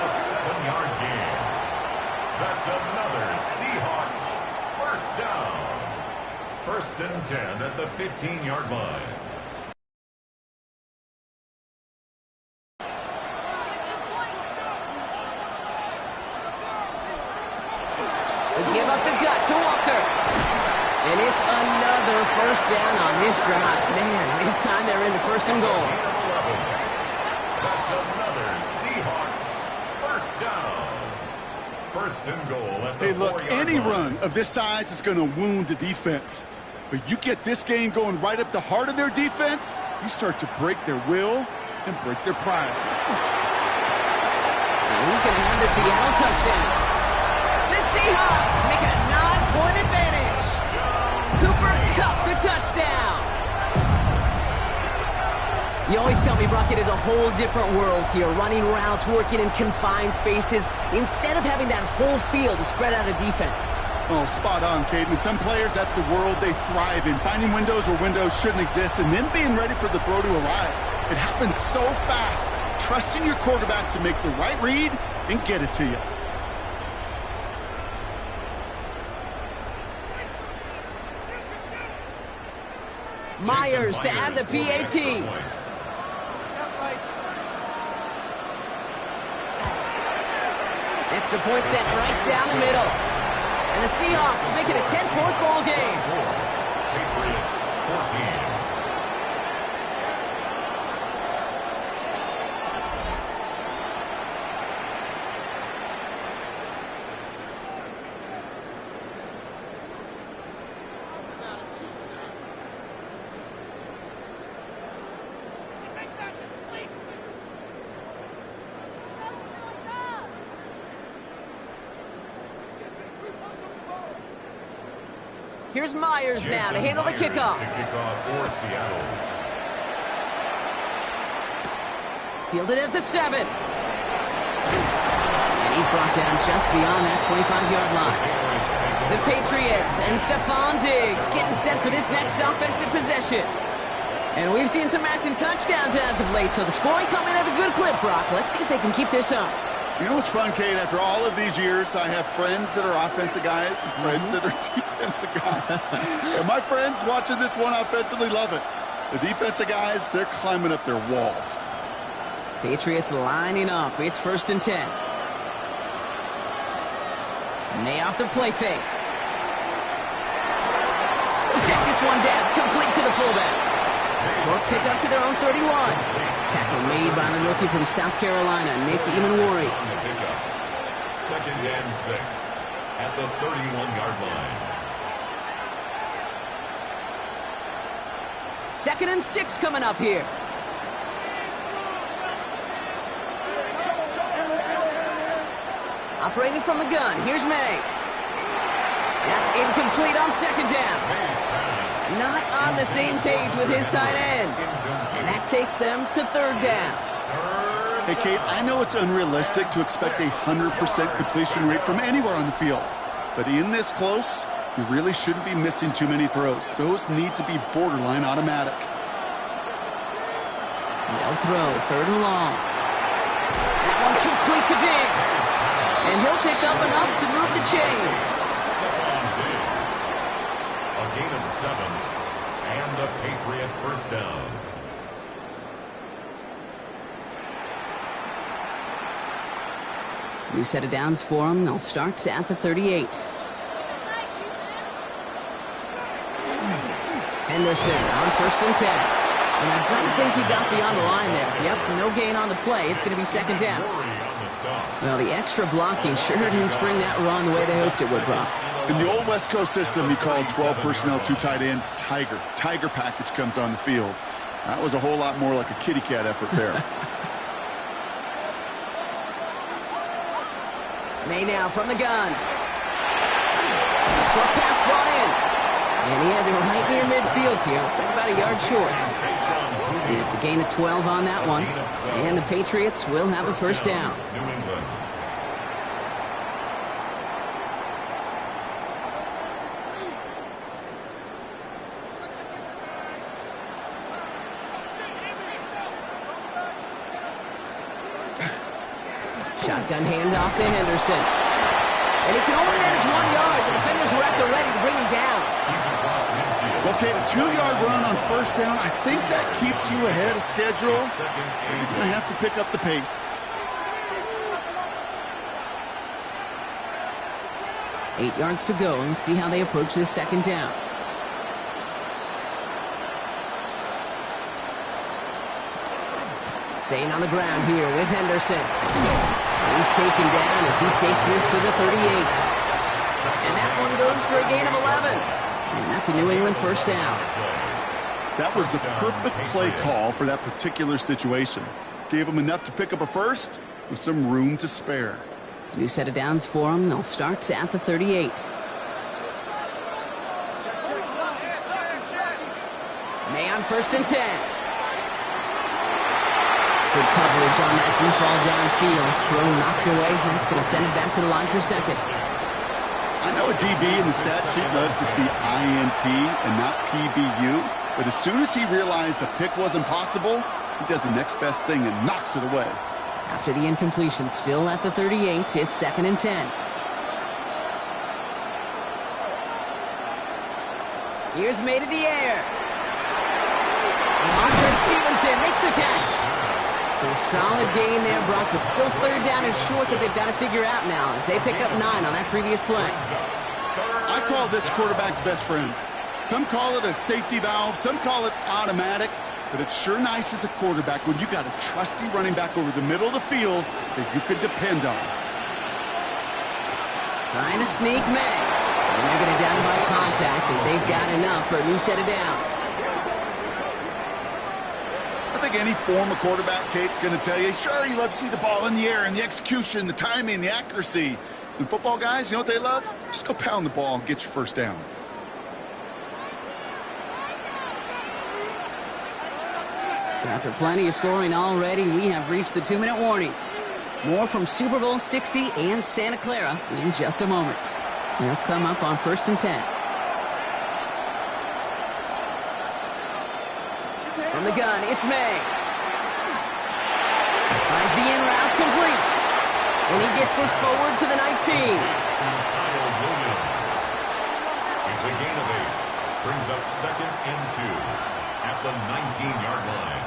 A 7-yard gain. That's another Seahawks first down. 1st and 10 at the 15-yard line. Give up the gut to Walker. And it's another first down on this drive. Man, this time they're in the 1st and goal. That's another Seahawks first down. 1st and goal at the Hey, look, 4-yard any line. run of this size is going to wound the defense. But you get this game going right up the heart of their defense, you start to break their will and break their pride. And he's going to have the Seattle touchdown. The Seahawks make it a 9-point advantage. Cooper Kupp the touchdown. You always tell me, Brock, it is a whole different world here. Running routes, working in confined spaces, instead of having that whole field to spread out a defense. Oh, spot on, Caden. Some players, that's the world they thrive in. Finding windows where windows shouldn't exist and then being ready for the throw to arrive. It happens so fast. Trusting your quarterback to make the right read and get it to you. Myers to add the PAT. Extra point sent right down the middle. And the Seahawks make it a 10-point ball game. Patriots 14. Here's Myers now to handle the kickoff. The kickoff for Seattle. Fielded at the 7. And he's brought down just beyond that 25-yard line. The Patriots and Stephon Diggs getting set for this next offensive possession. And we've seen some matching touchdowns as of late, so the scoring coming at a good clip, Brock. Let's see if they can keep this up. You know what's fun, Kate? After all of these years, I have friends that are offensive guys and friends that are defensive guys. And my friends watching this one offensively love it. The defensive guys, they're climbing up their walls. Patriots lining up. It's 1st and 10. May off the play fake. Check this one down. Complete to the fullback. Short pickup to their own 31. Tackle made by the rookie from South Carolina, Nick Emanwari. 2nd and 6 at the 31-yard line. 2nd and 6 coming up here. Operating from the gun, here's May. That's incomplete on 2nd down. Not on the same page with his tight end. And that takes them to 3rd down. Hey, Kate, I know it's unrealistic to expect a 100% completion rate from anywhere on the field. But in this close, you really shouldn't be missing too many throws. Those need to be borderline automatic. No throw, 3rd and long. That one complete to Diggs. And he'll pick up enough to move the chains. A gain of 7 and a Patriot first down. New set of downs for them. They'll start at the 38. Henderson on 1st and 10. And I don't think he got beyond the line there. Yep, no gain on the play. It's going to be 2nd down. Well, the extra blocking sure didn't spring that run the way they hoped it would, Brock. In the old West Coast system, you called 12 personnel, 2 tight ends, Tiger. Tiger package comes on the field. That was a whole lot more like a kitty cat effort there. May now from the gun. Short pass brought in. And he has it right near midfield here. Looks like about a yard short. And it's a gain of 12 on that one. And the Patriots will have a 1st down. Shotgun handoff to Henderson. And he can only manage 1 yard. The defenders were at the ready to bring him down. Okay, a 2-yard run on 1st down. I think that keeps you ahead of schedule. You're going to have to pick up the pace. 8 yards to go. Let's see how they approach this 2nd down. Staying on the ground here with Henderson. He's taken down as he takes this to the 38. And that one goes for a gain of 11. And that's a New England 1st down. That was the perfect play call for that particular situation. Gave them enough to pick up a 1st with some room to spare. New set of downs for them. They'll start at the 38. May on 1st and 10. Good coverage on that deep ball downfield. Throw knocked away. That's going to send it back to the line for 2nd. I know a DB in the stat sheet loves to see INT and not PBU, but as soon as he realized a pick wasn't possible, he does the next best thing and knocks it away. After the incompletion, still at the 38, it's 2nd and 10. Here's May to the air. Andre Stevenson makes the catch. So a solid gain there, Brock, but still 3rd down and short that they've got to figure out now as they pick up 9 on that previous play. I call this quarterback's best friend. Some call it a safety valve, some call it automatic, but it's sure nice as a quarterback when you got a trusty running back over the middle of the field that you could depend on. Trying to sneak May. And they're going to down by contact as they've got enough for a new set of downs. I think any former quarterback, Kate's going to tell you, sure, you love to see the ball in the air and the execution, the timing, the accuracy. And football guys, you know what they love? Just go pound the ball and get your 1st down. So after plenty of scoring already, we have reached the 2-minute warning. More from Super Bowl 60 and Santa Clara in just a moment. They'll come up on 1st and 10. From the gun, it's May. Finds the in route complete. And he gets this forward to the 19. It's a gain of 8. Brings up 2nd and 2 at the 19-yard line.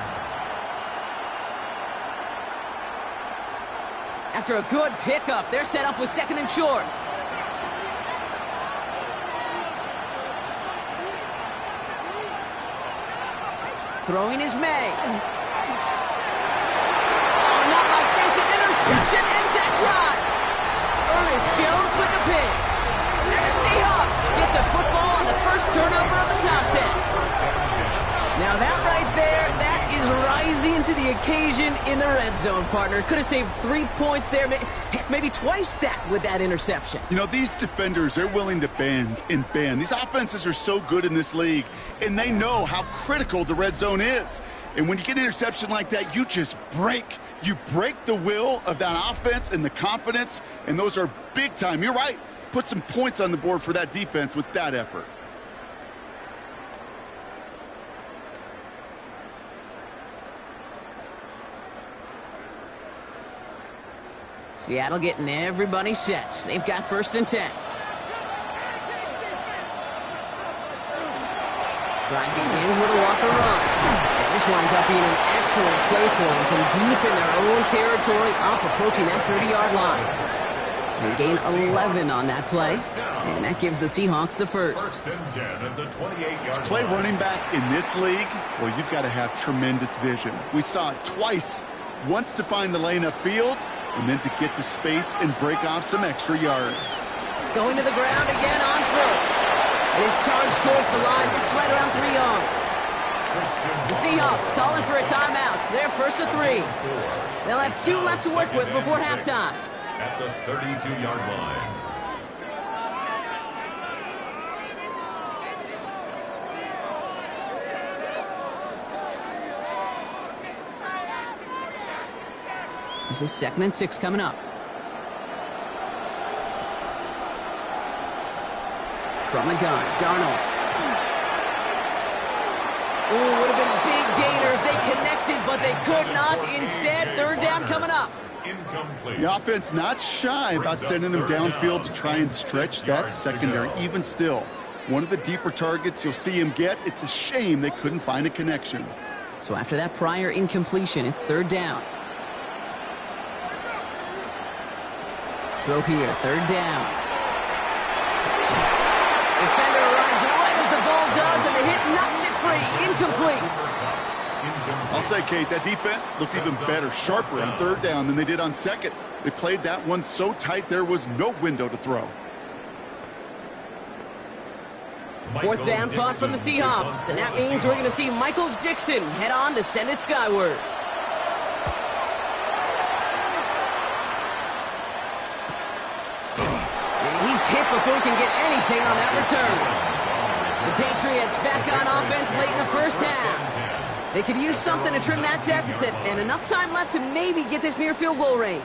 After a good pickup, they're set up with 2nd and short. Throwing is May. Oh, not like this. An interception ends that drive. Ernest Jones with the pick. And the Seahawks get the football on the 1st turnover of the contest. Now that right there, that is rising to the occasion in the red zone, partner. Could have saved 3 points there. Heck, maybe twice that with that interception. You know, these defenders, they're willing to bend and bend. These offenses are so good in this league, and they know how critical the red zone is. And when you get an interception like that, you just break. You break the will of that offense and the confidence, and those are big time. You're right. Put some points on the board for that defense with that effort. Seattle getting everybody set. They've got 1st and 10. Drive begins with a walker run. And This winds up being an excellent play for them from deep in their own territory, up approaching that 30-yard line. They gain 11 on that play, and that gives the Seahawks the first. To play running back in this league, well, you've got to have tremendous vision. We saw it twice, once to find the lane upfield, and then to get to space and break off some extra yards. Going to the ground again on first. And his charge towards the line, it's right around 3 yards. The Seahawks calling for a timeout. They're first to 3. They'll have 2 left to work with before halftime. At the 32-yard line. This is 2nd and 6 coming up. From the gun, Darnold. Oh, would have been a big gainer if they connected, but they could not. Instead, 3rd down coming up. Incomplete. The offense not shy about sending them downfield to try and stretch that secondary. Even still, one of the deeper targets you'll see him get. It's a shame they couldn't find a connection. So after that prior incompletion, it's 3rd down. Throw here, 3rd down. Defender arrives right as the ball does, and the hit knocks it free. Incomplete. I'll say, Kate, that defense looked even better, sharper on 3rd down than they did on 2nd. They played that one so tight there was no window to throw. 4th down punt from the Seahawks, and that means we're going to see Michael Dixon head on to send it skyward. And he's hit before he can get anything on that return. The Patriots back on offense late in the first half. They could use something to trim that deficit, and enough time left to maybe get this near field goal range.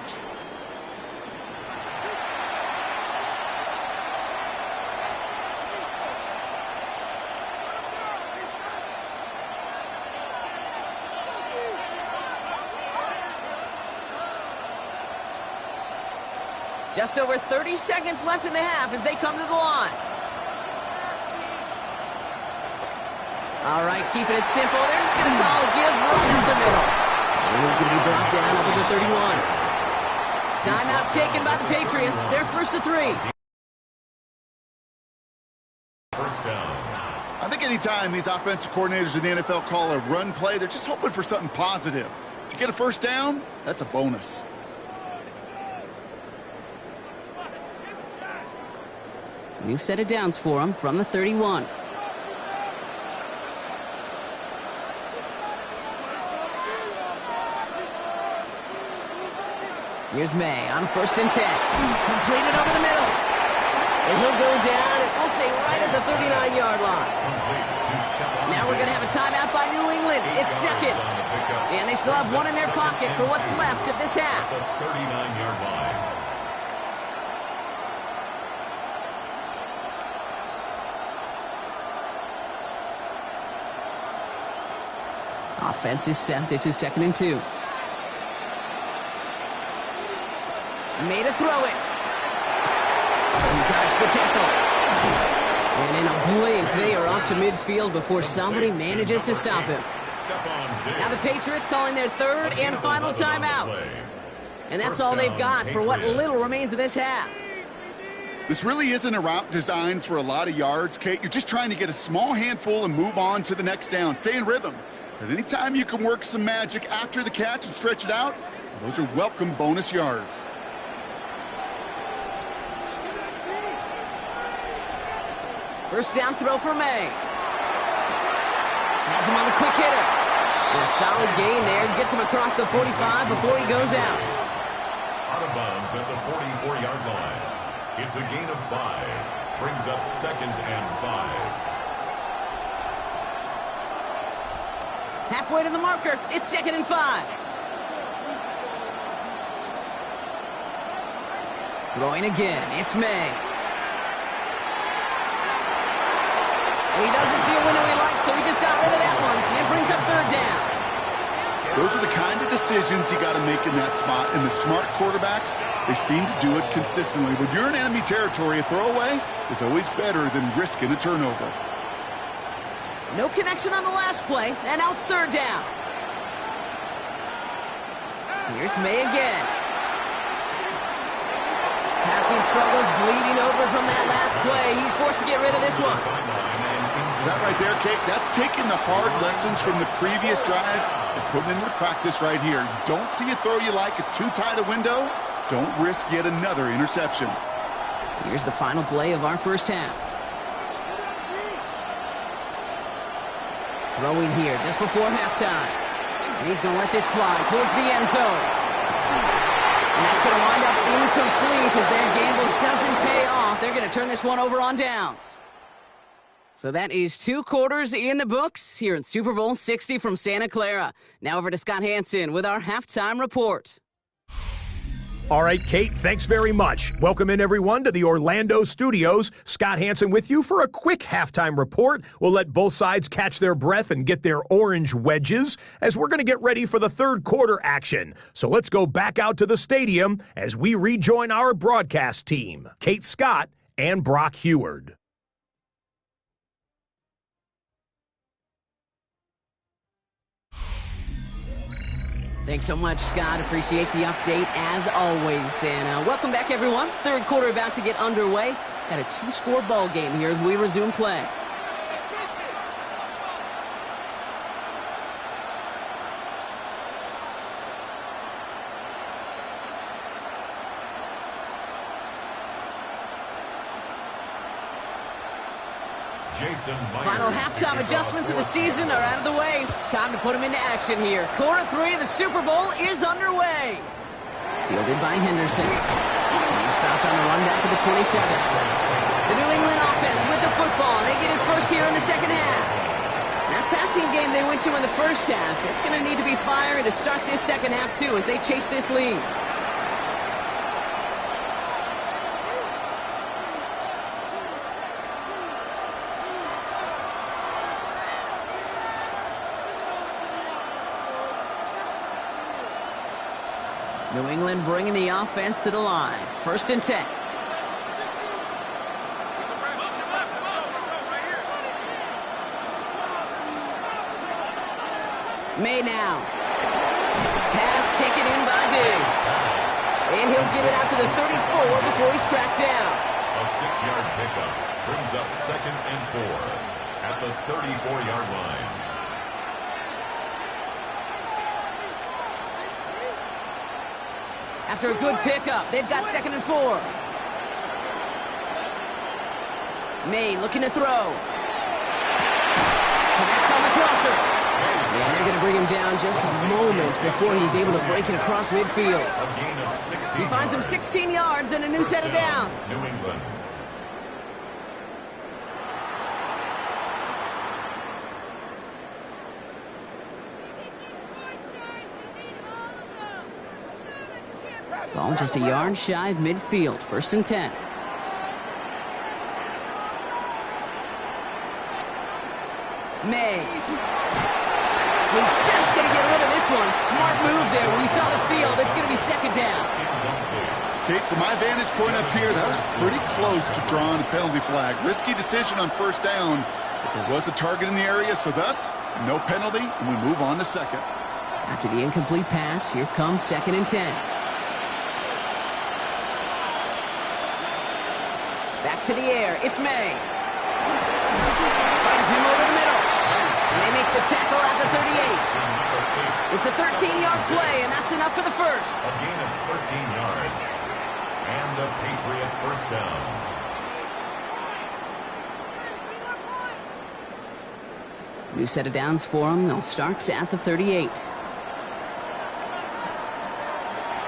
Just over 30 seconds left in the half as they come to the line. All right, keeping it simple. They're just going to call a give right up the middle. And he's going to be brought down up at the 31. Timeout taken by the Patriots. They're first to 3. First down. I think anytime these offensive coordinators in the NFL call a run play, they're just hoping for something positive. To get a first down, that's a bonus. New set of downs for him from the 31. Here's May on 1st and 10. Completed over the middle. And he'll go down, and we'll say right at the 39-yard line. Now we're going to have a timeout by New England. It's 2nd. And they still have 1 in their pocket for what's left of this half. The 39-yard line. Offense is set. This is 2nd and 2. Made a throw it. He dodged the tackle. And in a blink, they are off to midfield before somebody manages to stop him. Now the Patriots calling their 3rd and final timeout. And that's all they've got for what little remains of this half. This really isn't a route designed for a lot of yards, Kate. You're just trying to get a small handful and move on to the next down. Stay in rhythm. But anytime you can work some magic after the catch and stretch it out, those are welcome bonus yards. First down throw for May. Has him on the quick hitter. And a solid gain there. Gets him across the 45 before he goes out. Out of bounds at the 44-yard line. It's a gain of 5. Brings up 2nd and 5. Halfway to the marker. It's 2nd and 5. Throwing again. It's May. He doesn't see a window he likes, so he just got rid of that one. And brings up 3rd down. Those are the kind of decisions you got to make in that spot. And the smart quarterbacks, they seem to do it consistently. When you're in enemy territory, a throwaway is always better than risking a turnover. No connection on the last play, and now it's third down. Here's May again. Passing struggles, bleeding over from that last play. He's forced to get rid of this one. That right there, Kate, that's taking the hard lessons from the previous drive and putting into practice right here. You don't see a throw you like, it's too tight a window. Don't risk yet another interception. Here's the final play of our first half. Throwing here just before halftime. And he's going to let this fly towards the end zone. And that's going to wind up incomplete as their gamble doesn't pay off. They're going to turn this one over on downs. So that is 2 quarters in the books here in Super Bowl 60 from Santa Clara. Now over to Scott Hansen with our halftime report. All right, Kate, thanks very much. Welcome in, everyone, to the Orlando studios. Scott Hansen with you for a quick halftime report. We'll let both sides catch their breath and get their orange wedges as we're going to get ready for the third quarter action. So let's go back out to the stadium as we rejoin our broadcast team, Kate Scott and Brock Heward. Thanks so much, Scott. Appreciate the update as always. And welcome back, everyone. Third quarter about to get underway. Got a 2-score ball game here as we resume play. Final halftime adjustments of the season are out of the way. It's time to put them into action here. Quarter 3 of the Super Bowl is underway. Fielded by Henderson. He stopped on the run back of the 27. The New England offense with the football. They get it first here in the second half. That passing game they went to in the first half, it's going to need to be fiery to start this second half too as they chase this lead. New England bringing the offense to the line. First and 10. May now. Pass taken in by Diggs. And he'll get it out to the 34 before he's tracked down. A 6-yard pickup brings up 2nd and 4 at the 34-yard line. After a good pickup, they've got 2nd and 4. May looking to throw. Connects on the crosser. And they're going to bring him down just a moment before he's able to break it across midfield. He finds him 16 yards and a new set of downs. New England. Ball just a yard shy of midfield. First and 10. May. He's just going to get rid of this one. Smart move there. When he saw the field, it's going to be second down. Kate, from my vantage point up here, that was pretty close to drawing a penalty flag. Risky decision on first down, but there was a target in the area, so thus, no penalty, and we move on to second. After the incomplete pass, here comes 2nd and 10. Back to the air. It's May. Finds him over the middle. And they make the tackle at the 38. It's a 13-yard play, and that's enough for the first. A gain of 13 yards. And a Patriot first down. New set of downs for them. They'll start at the 38.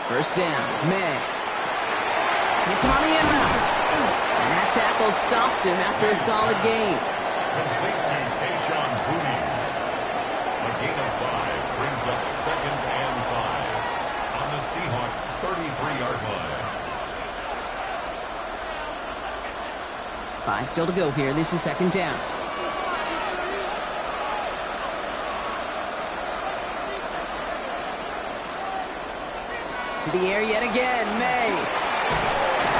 First down. May. Hits him on the end route. And that tackle stops him after a solid gain. Complete to Keyshawn Booty. A gain of 5 brings up 2nd and 5 on the Seahawks 33-yard line. 5 still to go here. This is second down. To the air yet again. May.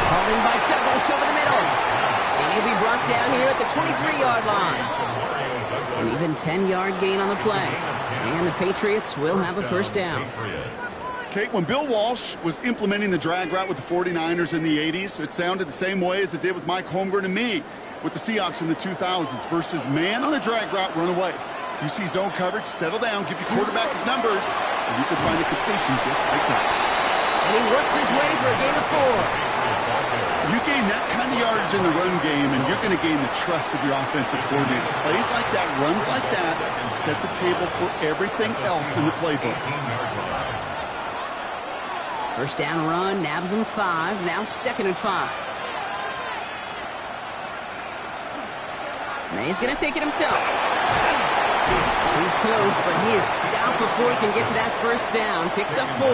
Hauled in by Douglas over the middle. And he'll be brought down here at the 23-yard line. An even 10-yard gain on the play. And the Patriots will have a first down. Kate, when Bill Walsh was implementing the drag route with the 49ers in the 80s, it sounded the same way as it did with Mike Holmgren and me with the Seahawks in the 2000s versus man on the drag route, run away. You see zone coverage, settle down, give your quarterback his numbers, and you can find a completion just like that. And he works his way for a gain of 4. You gain that kind of yardage in the run game, and you're going to gain the trust of your offensive coordinator. Plays like that, runs like that, and set the table for everything else in the playbook. First down run, nabs him 5, now 2nd and 5. May's going to take it himself. He's close, but he is stopped before he can get to that first down. Picks up 4.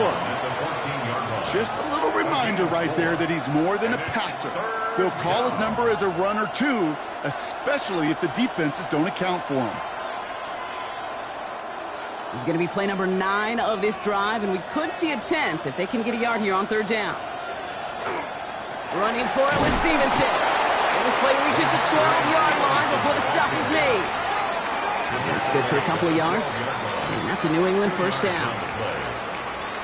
Just a little reminder right there that he's more than a passer. They'll call his number as a runner too, especially if the defenses don't account for him. This is going to be play number 9 of this drive, and we could see a 10th if they can get a yard here on 3rd down. Running for it with Stevenson. And this play reaches the 12-yard line before the stop is made. That's good for a couple of yards, and that's a New England first down.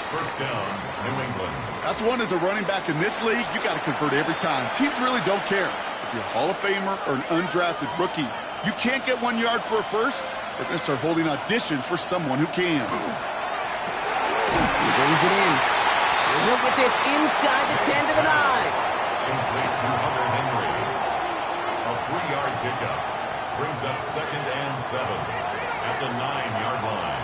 First down, New England. That's one as a running back in this league, you got to convert every time. Teams really don't care. If you're a Hall of Famer or an undrafted rookie, you can't get 1 yard for a first. They're going to start holding auditions for someone who can. He brings it in. And he'll get this inside the 10 to the 9. Complete to Hunter Henry. A 3-yard pickup. Brings up 2nd and 7 at the 9-yard line.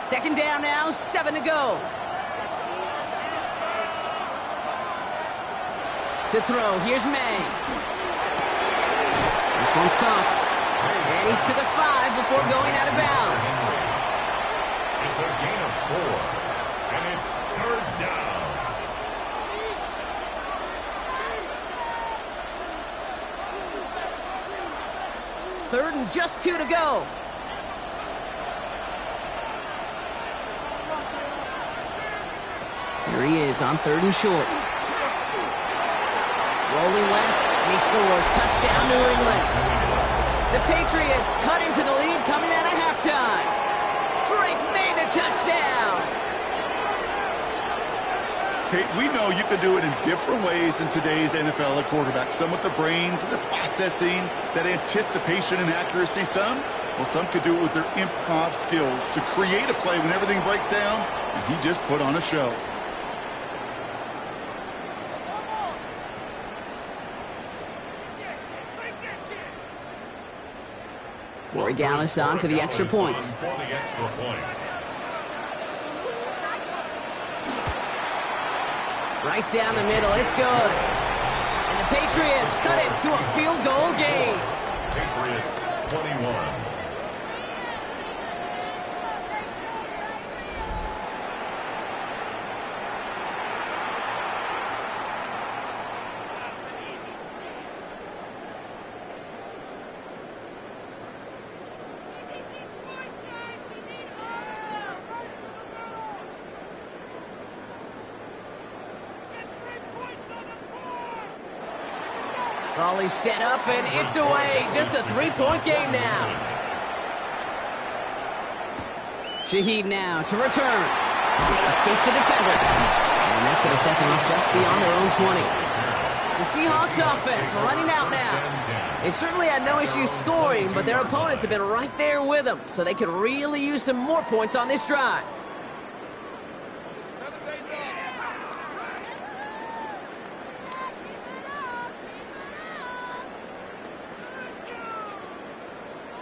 2nd down now, 7 to go. To throw, here's May. This one's caught. And he's to the 5 before going out of bounds. It's a gain of 4. And it's 3rd down. Third and just 2 to go. Here he is on 3rd and short. Rolling left, and he scores. Touchdown, New England. The Patriots cut into the lead coming out of halftime. Drake made the touchdown. Kate, we know you can do it in different ways in today's NFL at quarterback. Some with the brains and the processing, that anticipation and accuracy. Some could do it with their improv skills to create a play when everything breaks down, and he just put on a show. Corey Gallis on for the extra point. Right down the middle, it's good. And the Patriots cut it to a field goal game. Patriots 21. Raleigh set up, and it's away. Just a 3-point game now. Shaheed now to return. Escapes the defender. And that's going to set them up just beyond their own 20. The Seahawks offense running out now. They've certainly had no issues scoring, but their opponents have been right there with them, so they could really use some more points on this drive.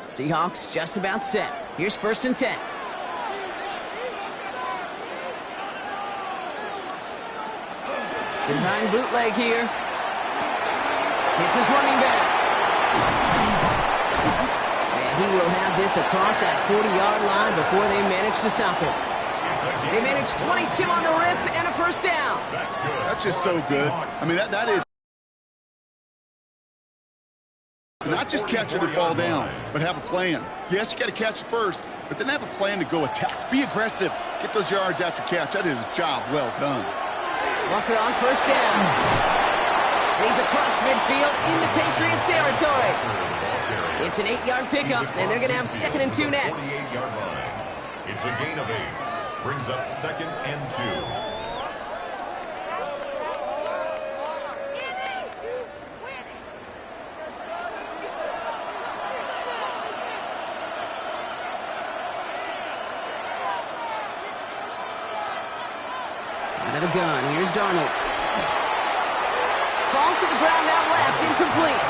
Seahawks just about set. Here's 1st and 10. Design bootleg here. Hits his running back. And he will have this across that 40-yard line before they manage to stop him. They manage 22 on the rip and a first down. That's good. That's just so good. I mean, that is not just catch it and fall down, but have a plan. Yes, you got to catch it first, but then have a plan to go attack. Be aggressive. Get those yards after catch. That is a job well done. Walker on 1st down. And he's across midfield into Patriots territory. It's an 8-yard pickup, and they're going to have 2nd and 2 next. It's a gain of 8. Brings up 2nd and 2. Out of the gun, here's Darnold. Falls to the ground out left, incomplete.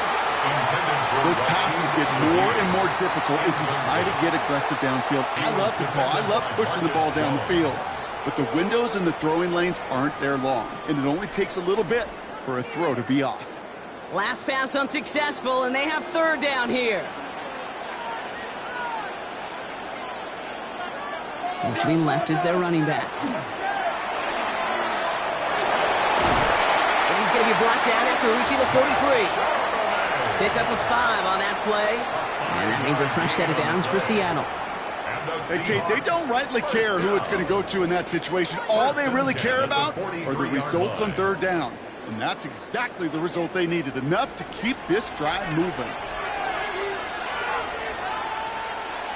Those passes get more and more difficult as you try to get aggressive downfield. I love the call. I love pushing the ball down the field. But the windows in the throwing lanes aren't there long, and it only takes a little bit for a throw to be off. Last pass unsuccessful, and they have 3rd down here. Motioning left is their running back. And he's going to be brought down after reaching the 43. Pick up a 5 on that play, and that means a fresh set of downs for Seattle. Hey, Kate, they don't rightly care who it's going to go to in that situation. All they really care about are the results on 3rd down. And that's exactly the result they needed, enough to keep this drive moving.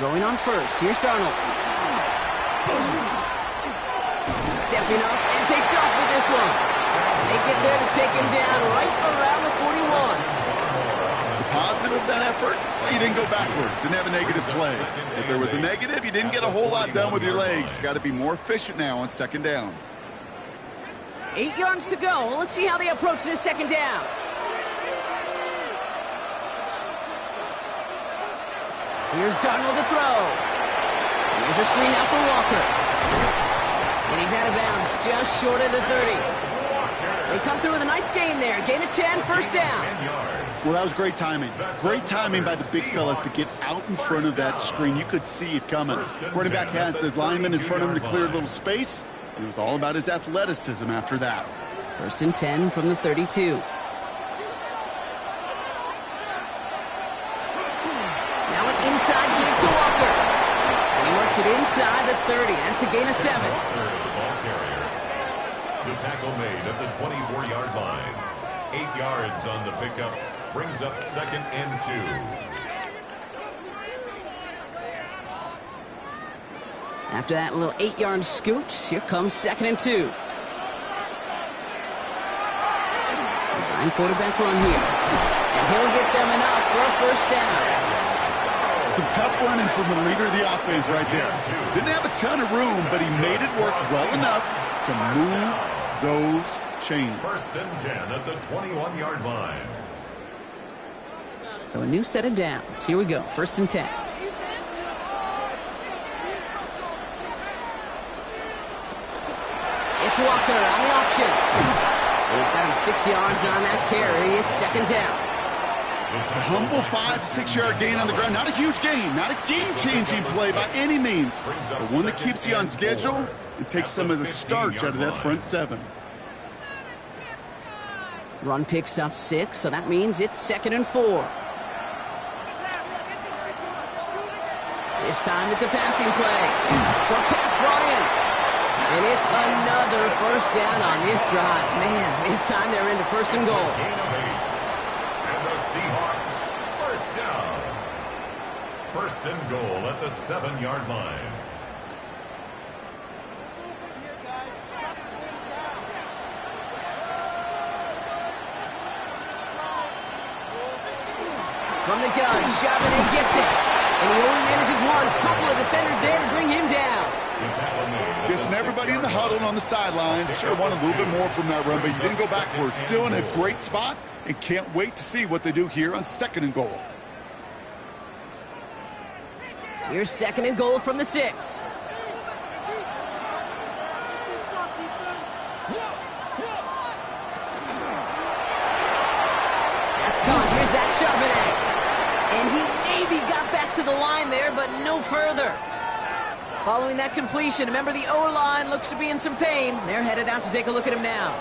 Going on first, here's Darnold. Stepping up and takes off with this one. And they get there to take him down right around the 41. Positive of that effort, well, you didn't go backwards, didn't have a negative play. If there was a negative, you didn't get a whole lot done with your legs. Got to be more efficient now on 2nd down. 8 yards to go. Well, let's see how they approach this 2nd down. Here's Darnold to throw. Here's a screen out for Walker. And he's out of bounds just short of the 30. They come through with a nice gain there. Gain of 10, 1st down. Well, that was great timing. Great timing by the big fellas to get out in front of that screen. You could see it coming. Running back has the lineman in front of him to clear a little space. It was all about his athleticism after that. 1st and 10 from the 32. Now an inside give to Walker. And he works it inside the 30. That's a gain of 7. The tackle made at the 24-yard line. 8 yards on the pickup. Brings up 2nd and 2. After that little 8-yard scoot, here comes 2nd and 2. Design quarterback run here. And he'll get them enough for a 1st down. Some tough running from the leader of the offense right there. Didn't have a ton of room, but he made it work well enough to move those chains. 1st and 10 at the 21-yard line. So a new set of downs. Here we go. 1st and 10. It's Walker on the option. And he's got him 6 yards on that carry. It's 2nd down. A humble 5-6 yard gain on the ground. Not a huge gain. Not a game-changing play by any means. But one that keeps you on schedule and takes some of the starch out of that front 7. Run picks up 6, so that means it's 2nd and 4. This time it's a passing play. Short pass brought in. And it's another 1st down on this drive. Man, this time they're into 1st and goal. And the Seahawks, 1st down. 1st and goal at the 7-yard line. From the gun, Charbonnet gets it. And he only manages one. Couple of defenders there to bring him down. Guessing everybody in the huddle on the sidelines sure want a little bit more from that run, but he didn't go backwards. Still in a great spot, and can't wait to see what they do here on 2nd and goal. Here's 2nd and goal from the 6. That's gone. Here's that Charbonnet. And he maybe got back to the line there, but no further. Following that completion, remember the O-line looks to be in some pain. They're headed out to take a look at him now.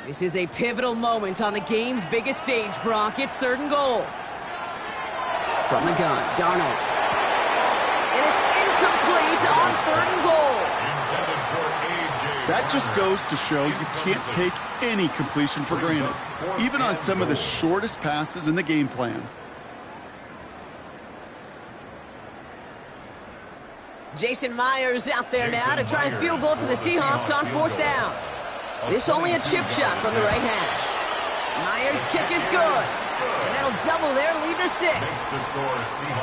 This is a pivotal moment on the game's biggest stage, Brock. It's 3rd and goal. From the gun, Darnold. And it's incomplete on 3rd and goal. That just goes to show you can't take any completion for granted, even on some of the shortest passes in the game plan. Jason Myers out there now to try a field goal for the Seahawks on 4th down. This only a chip shot from the right hash. Myers' kick is good. And that'll double their lead to 6.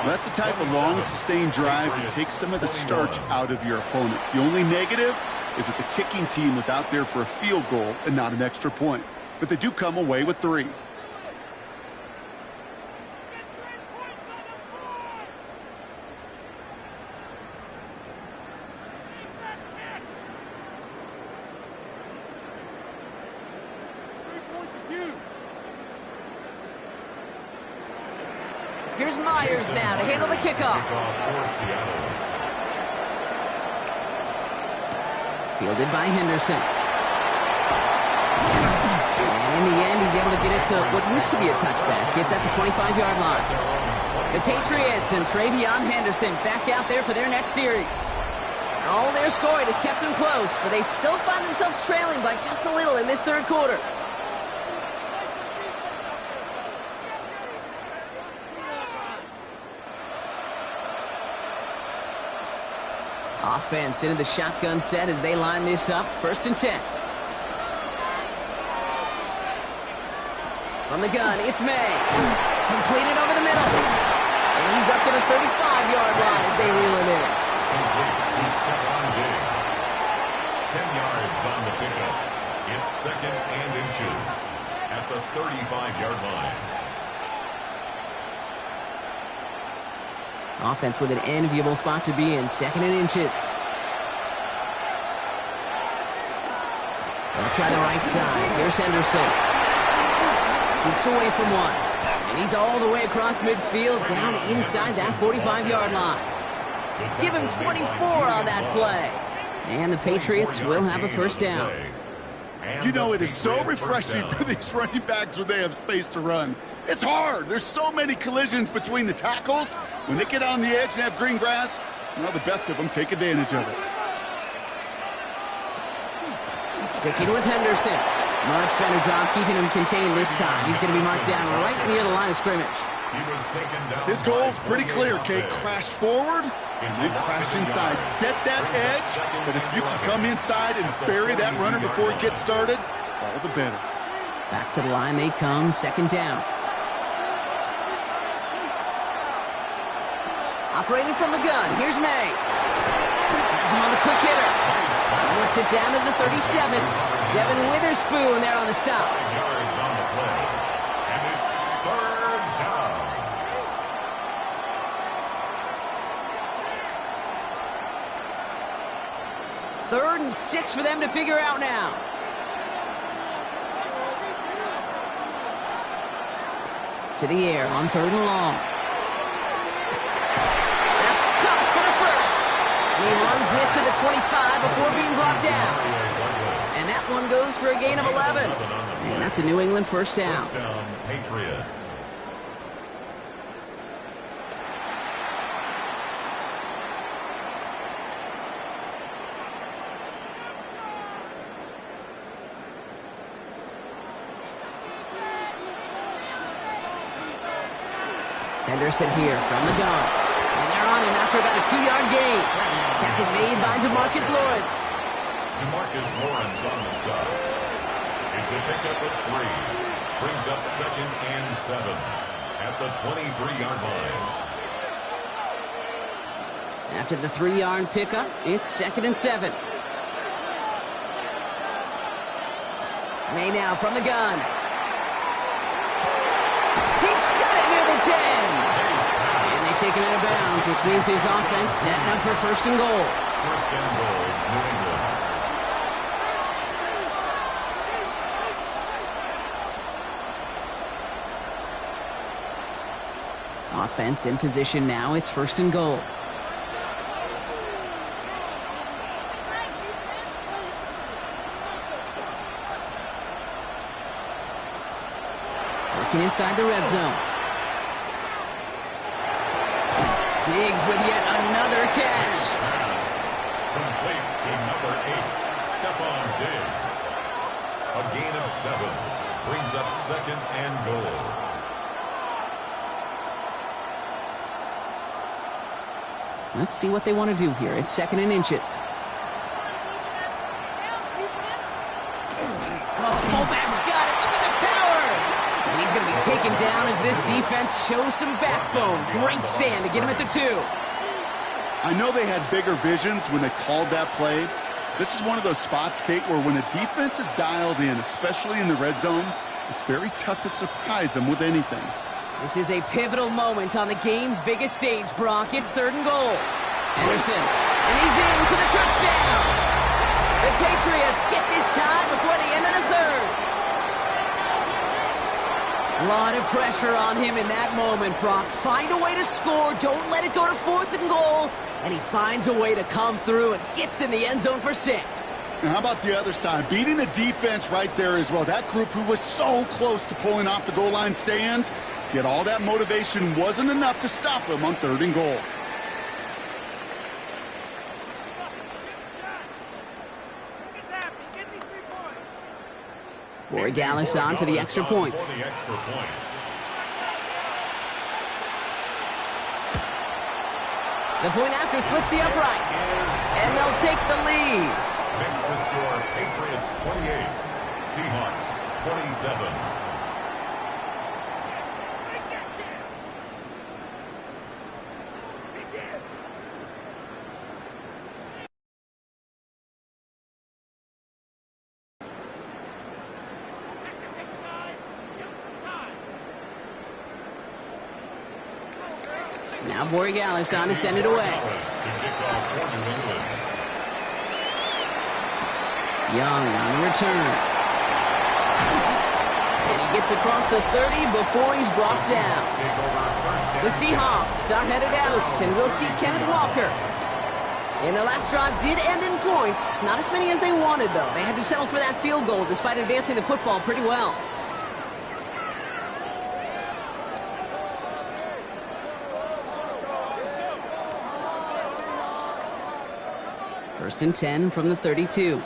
That's the type of long, sustained drive that takes some of the starch out of your opponent. The only negative is that the kicking team was out there for a field goal and not an extra point. But they do come away with 3. Here's Myers now to handle the kickoff. Fielded by Henderson. And in the end, he's able to get it to what used to be a touchback. It's at the 25-yard line. The Patriots and Travion Henderson back out there for their next series. All their scoring has kept them close, but they still find themselves trailing by just a little in this 3rd quarter. Offense into the shotgun set as they line this up. 1st and 10. From the gun, it's May. Completed over the middle. And he's up to the 35-yard line as they reel it in. 10 yards on the pickup. It's 2nd and inches at the 35-yard line. Offense with an enviable spot to be in. 2nd and inches. They'll try the right side. Here's Henderson. Shoots away from one. And he's all the way across midfield down inside that 45-yard line. Give him 24 on that play. And the Patriots will have a 1st down. You know, it is so refreshing for these running backs when they have space to run. It's hard. There's so many collisions between the tackles. When they get on the edge and have green grass, well, the best of them take advantage of it. Sticking with Henderson. Much better job keeping him contained this time. He's going to be marked down right near the line of scrimmage. His goal's pretty clear, Kate. Crash forward and then crash inside. Set that edge, but if you can come inside and bury that runner before it gets started, all the better. Back to the line they come, 2nd down. Operating from the gun, here's May. Has him on the quick hitter. He works it down to the 37. Devin Witherspoon there on the stop. 5 yards on the play. And it's 3rd down. Third and 6 for them to figure out now. To the air on 3rd and long. That's caught for the 1st. And he runs this to the 25 before being brought down. And that one goes for a gain of 11. And that's a New England 1st down. 1st down, Patriots. Henderson here from the gun. And they're on him after about a 2-yard gain. Tackle made by DeMarcus Lawrence. DeMarcus Lawrence on the stop. It's a pickup of 3. Brings up 2nd and 7 at the 23-yard line. After the 3-yard pickup, it's 2nd and 7. May now from the gun. He's got it near the 10. And they take him out of bounds, which means his offense setting up for 1st and goal. 1st and goal, New England. Offense in position now. It's 1st and goal. Working inside the red zone. Diggs with yet another catch. Pass. Complete to number 8, Stephon Diggs. A gain of 7. Brings up 2nd and goal. Let's see what they want to do here. It's 2nd and inches. Oh, fullback's got it. Look at the power. And he's going to be taken down as this defense shows some backbone. Great stand to get him at the 2. I know they had bigger visions when they called that play. This is one of those spots, Kate, where when a defense is dialed in, especially in the red zone, it's very tough to surprise them with anything. This is a pivotal moment on the game's biggest stage, Brock. It's 3rd and goal. Anderson, and he's in for the touchdown. The Patriots get this time before the end of the 3rd. A lot of pressure on him in that moment, Brock. Find a way to score. Don't let it go to 4th and goal. And he finds a way to come through and gets in the end zone for 6. Now, how about the other side? Beating the defense right there as well. That group who was so close to pulling off the goal line stand, yet all that motivation wasn't enough to stop them on 3rd and goal. Borregales on for the extra point. The point after splits the uprights, and they'll take the lead. Makes the score Patriots 28, Seahawks 27. Now Borregales on to send it away. Young on the return. And he gets across the 30 before he's brought down. The Seahawks are headed out, and we'll see Kenneth Walker. And their last drive did end in points. Not as many as they wanted, though. They had to settle for that field goal despite advancing the football pretty well. First and 10 from the 32.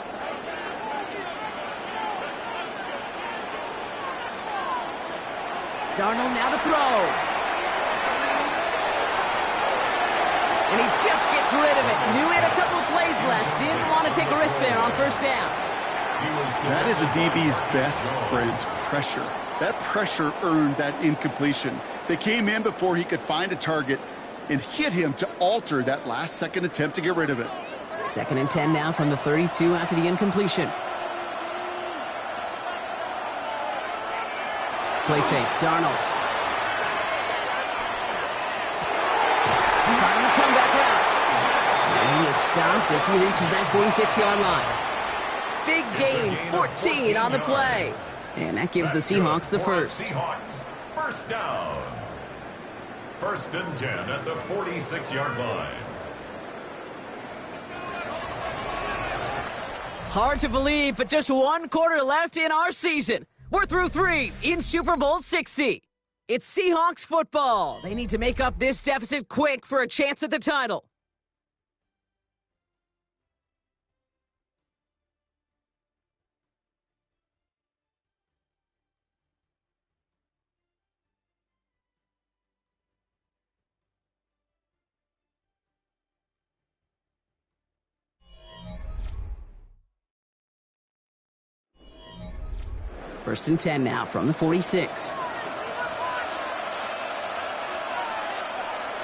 Darnold now to throw. And he just gets rid of it. Knew he had a couple of plays left. Didn't want to take a risk there on 1st down. That is a DB's best friend, pressure. That pressure earned that incompletion. They came in before he could find a target and hit him to alter that last-second attempt to get rid of it. 2nd and 10 now from the 32 after the incompletion. Play fake, Darnold. Caught in the comeback route. And he is stopped as he reaches that 46-yard line. Big gain, 14 on the play. And that gives the Seahawks the first. Seahawks, 1st down. 1st and 10 at the 46-yard line. Hard to believe, but just 1 quarter left in our season. We're through 3 in Super Bowl 60. It's Seahawks football. They need to make up this deficit quick for a chance at the title. First and 10 now from the 46.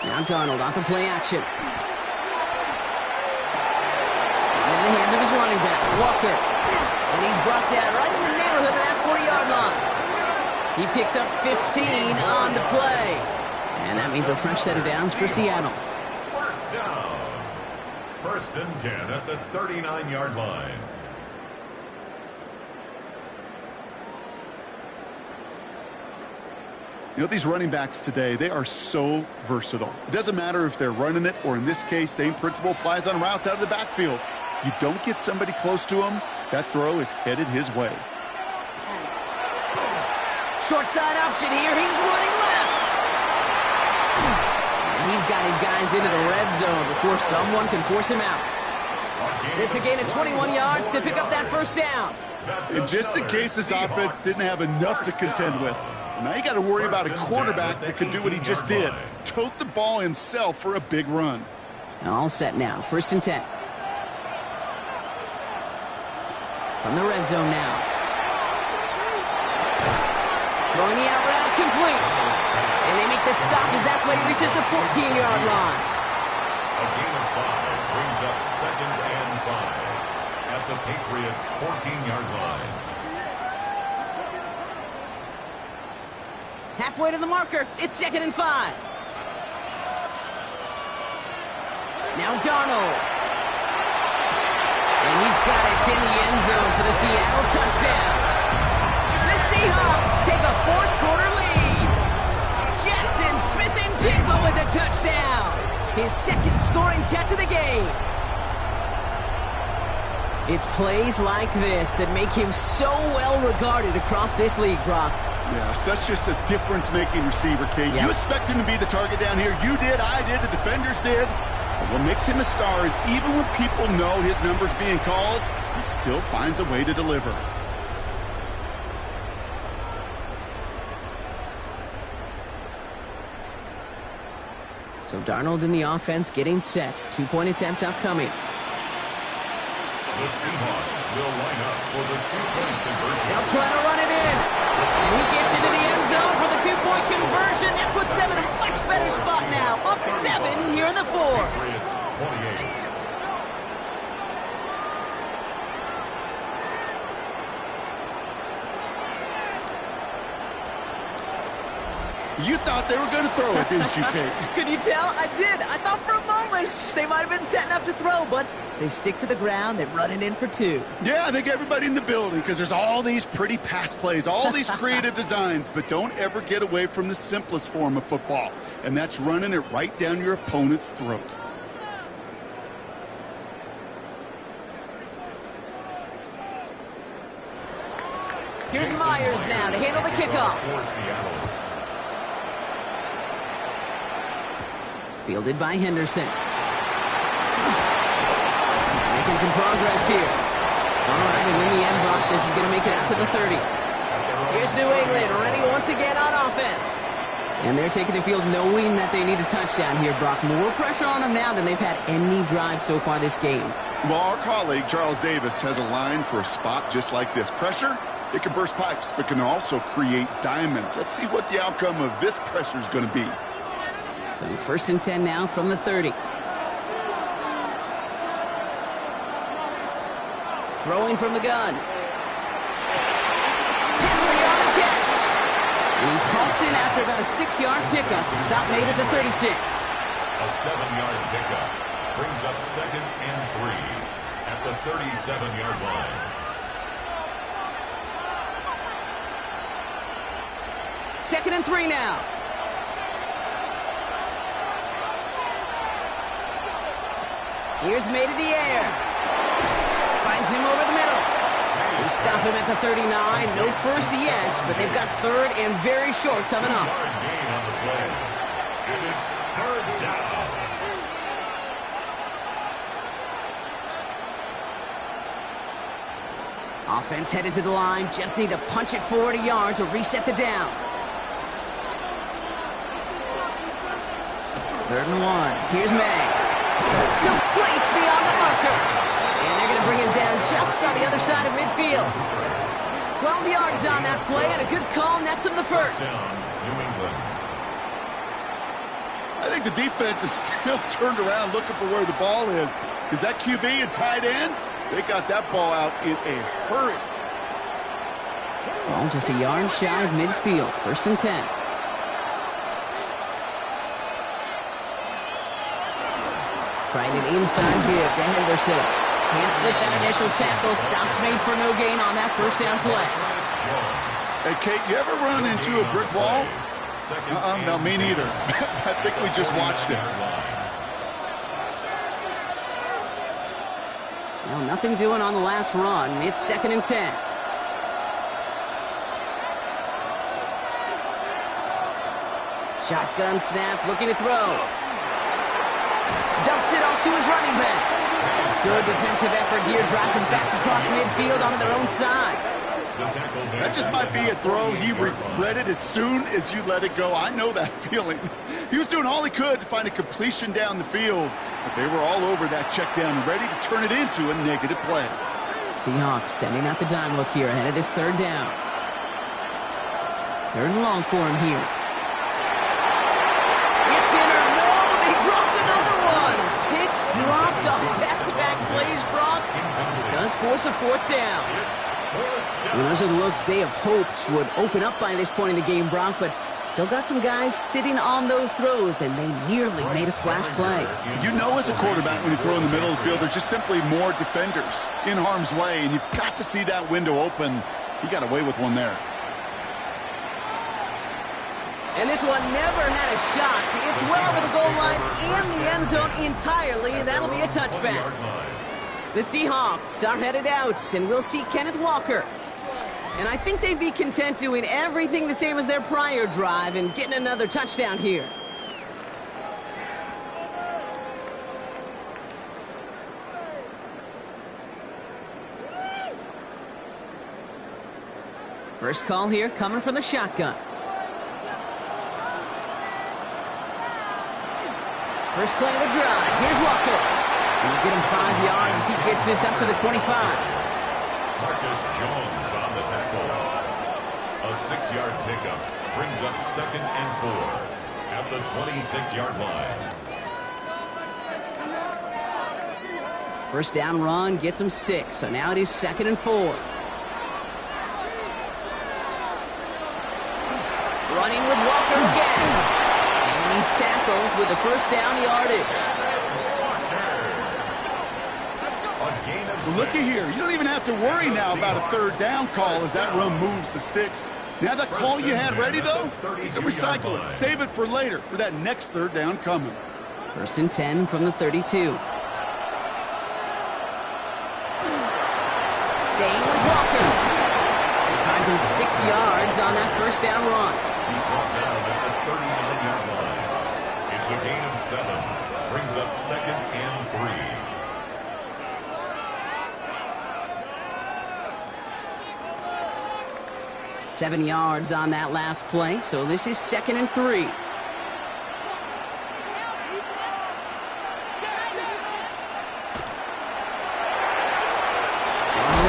Now Darnold off the play action. And in the hands of his running back, Walker. And he's brought down right in the neighborhood of that 40-yard line. He picks up 15 on the play. And that means a fresh set of downs for Seattle. 1st down. 1st and 10 at the 39-yard line. You know, these running backs today, they are so versatile. It doesn't matter if they're running it or, in this case, same principle applies on routes out of the backfield. You don't get somebody close to him, that throw is headed his way. Short side option here. He's running left. He's got his guys into the red zone before someone can force him out. It's a gain of 21 yards to pick up that first down. And just in case this offense didn't have enough to contend with, now you got to worry about a quarterback that could do what he just did. Tote the ball himself for a big run. All set now. 1st and 10. From the red zone now. Throwing the out route complete. And they make the stop as that play reaches the 14-yard line. A gain of 5 brings up 2nd and 5 at the Patriots' 14-yard line. Halfway to the marker. It's 2nd and 5. Now Darnold. And he's got it in the end zone for the Seattle touchdown. The Seahawks take a 4th quarter lead. Jackson Smith-Njigba with a touchdown. His 2nd scoring catch of the game. It's plays like this that make him so well regarded across this league, Brock. Yeah, such just a difference-making receiver, Kate. Yep. You expect him to be the target down here. You did, I did, the defenders did. But what makes him a star is even when people know his number's being called, he still finds a way to deliver. So Darnold in the offense getting set. 2-point attempt upcoming. The Seahawks will line up for the 2-point conversion. They'll try to run it in. And he gets into the end zone for the 2-point conversion. That puts them in a much better spot now. Up 7 here in the 4th. Patriots 28. You thought they were going to throw it, didn't you, Kate? Could you tell? I did. I thought for a moment they might have been setting up to throw, but they stick to the ground. They run it in for 2. Yeah, I think everybody in the building, because there's all these pretty pass plays, all these creative designs, but don't ever get away from the simplest form of football, and that's running it right down your opponent's throat. Here's Myers now to handle the kickoff. For Seattle. Fielded by Henderson. Making some progress here. All right, and in the end, Brock, this is going to make it out to the 30. Here's New England, ready once again on offense. And they're taking the field knowing that they need a touchdown here, Brock. More pressure on them now than they've had any drive so far this game. Well, our colleague, Charles Davis, has a line for a spot just like this. Pressure, it can burst pipes, but can also create diamonds. Let's see what the outcome of this pressure is going to be. So 1st and 10 now from the 30. Throwing from the gun. Henry on the catch. He's halts in after about a 6-yard pickup. Stop made at the 36. A 7-yard pickup brings up 2nd and 3 at the 37-yard line. Second and 3 now. Here's made in the air. Finds him over the middle. They stop him at the 39. No first yet, but they've got 3rd and very short coming up. 2-yard gain on the play. And it's 3rd down. Offense headed to the line. Just need to punch it 40 yards to reset the downs. 3rd and 1. Here's May. Complete beyond the marker. And they're going to bring him down just on the other side of midfield. 12 yards on that play and a good call nets him the 1st. New England. I think the defense is still turned around looking for where the ball is. Because that QB and tight ends, they got that ball out in a hurry. Ball just a yard shy of midfield. 1st and 10. Trying an inside give to Henderson. Can't slip that initial tackle. Stops made for no gain on that 1st down play. Hey, Kate, you ever run into a brick wall? No, me neither. I think we just watched it. Well, nothing doing on the last run. It's 2nd and 10. Shotgun snap, looking to throw. Dumps it off to his running back. Good defensive effort here, drives him back across midfield onto their own side. That just might be a throw he regretted as soon as you let it go. I know that feeling. He was doing all he could to find a completion down the field, but they were all over that check down, ready to turn it into a negative play. Seahawks sending out the dime look here ahead of this third down. Third and long for him here. It's in or no, they dropped another one. Picks dropped on back-to-back plays, Brock. It does force a fourth down. Well, those are the looks they have hoped would open up by this point in the game, Brock, but still got some guys sitting on those throws, and they nearly made a splash play. You know as a quarterback when you throw in the middle of the field, there's just simply more defenders in harm's way, and you've got to see that window open. He got away with one there. And this one never had a shot. It's well over the goal line and the end zone entirely, and that'll be a touchback. The Seahawks are headed out, and we'll see Kenneth Walker. And I think they'd be content doing everything the same as their prior drive and getting another touchdown here. First call here coming from the shotgun. First play of the drive. Here's Walker. He'll get him 5 yards as he gets this up to the 25. Marcus Jones on the tackle. A 6-yard pickup brings up 2nd and 4 at the 26-yard line. First down run gets him 6, so now it is 2nd and 4. Running with Walker again. And he's tackled with the first down yardage. Well, looky here. You don't even have to worry now about a third down call as that run moves the sticks. Now that call you had ready, though, you can recycle it. Save it for later for that next third down coming. First and 10 from the 32. Staying with Walker. He finds him 6 yards on that first down run. He's brought down at the 39-yard line. It's a gain of 7. Brings up 2nd and 3. 7 yards on that last play, so this is 2nd and 3. With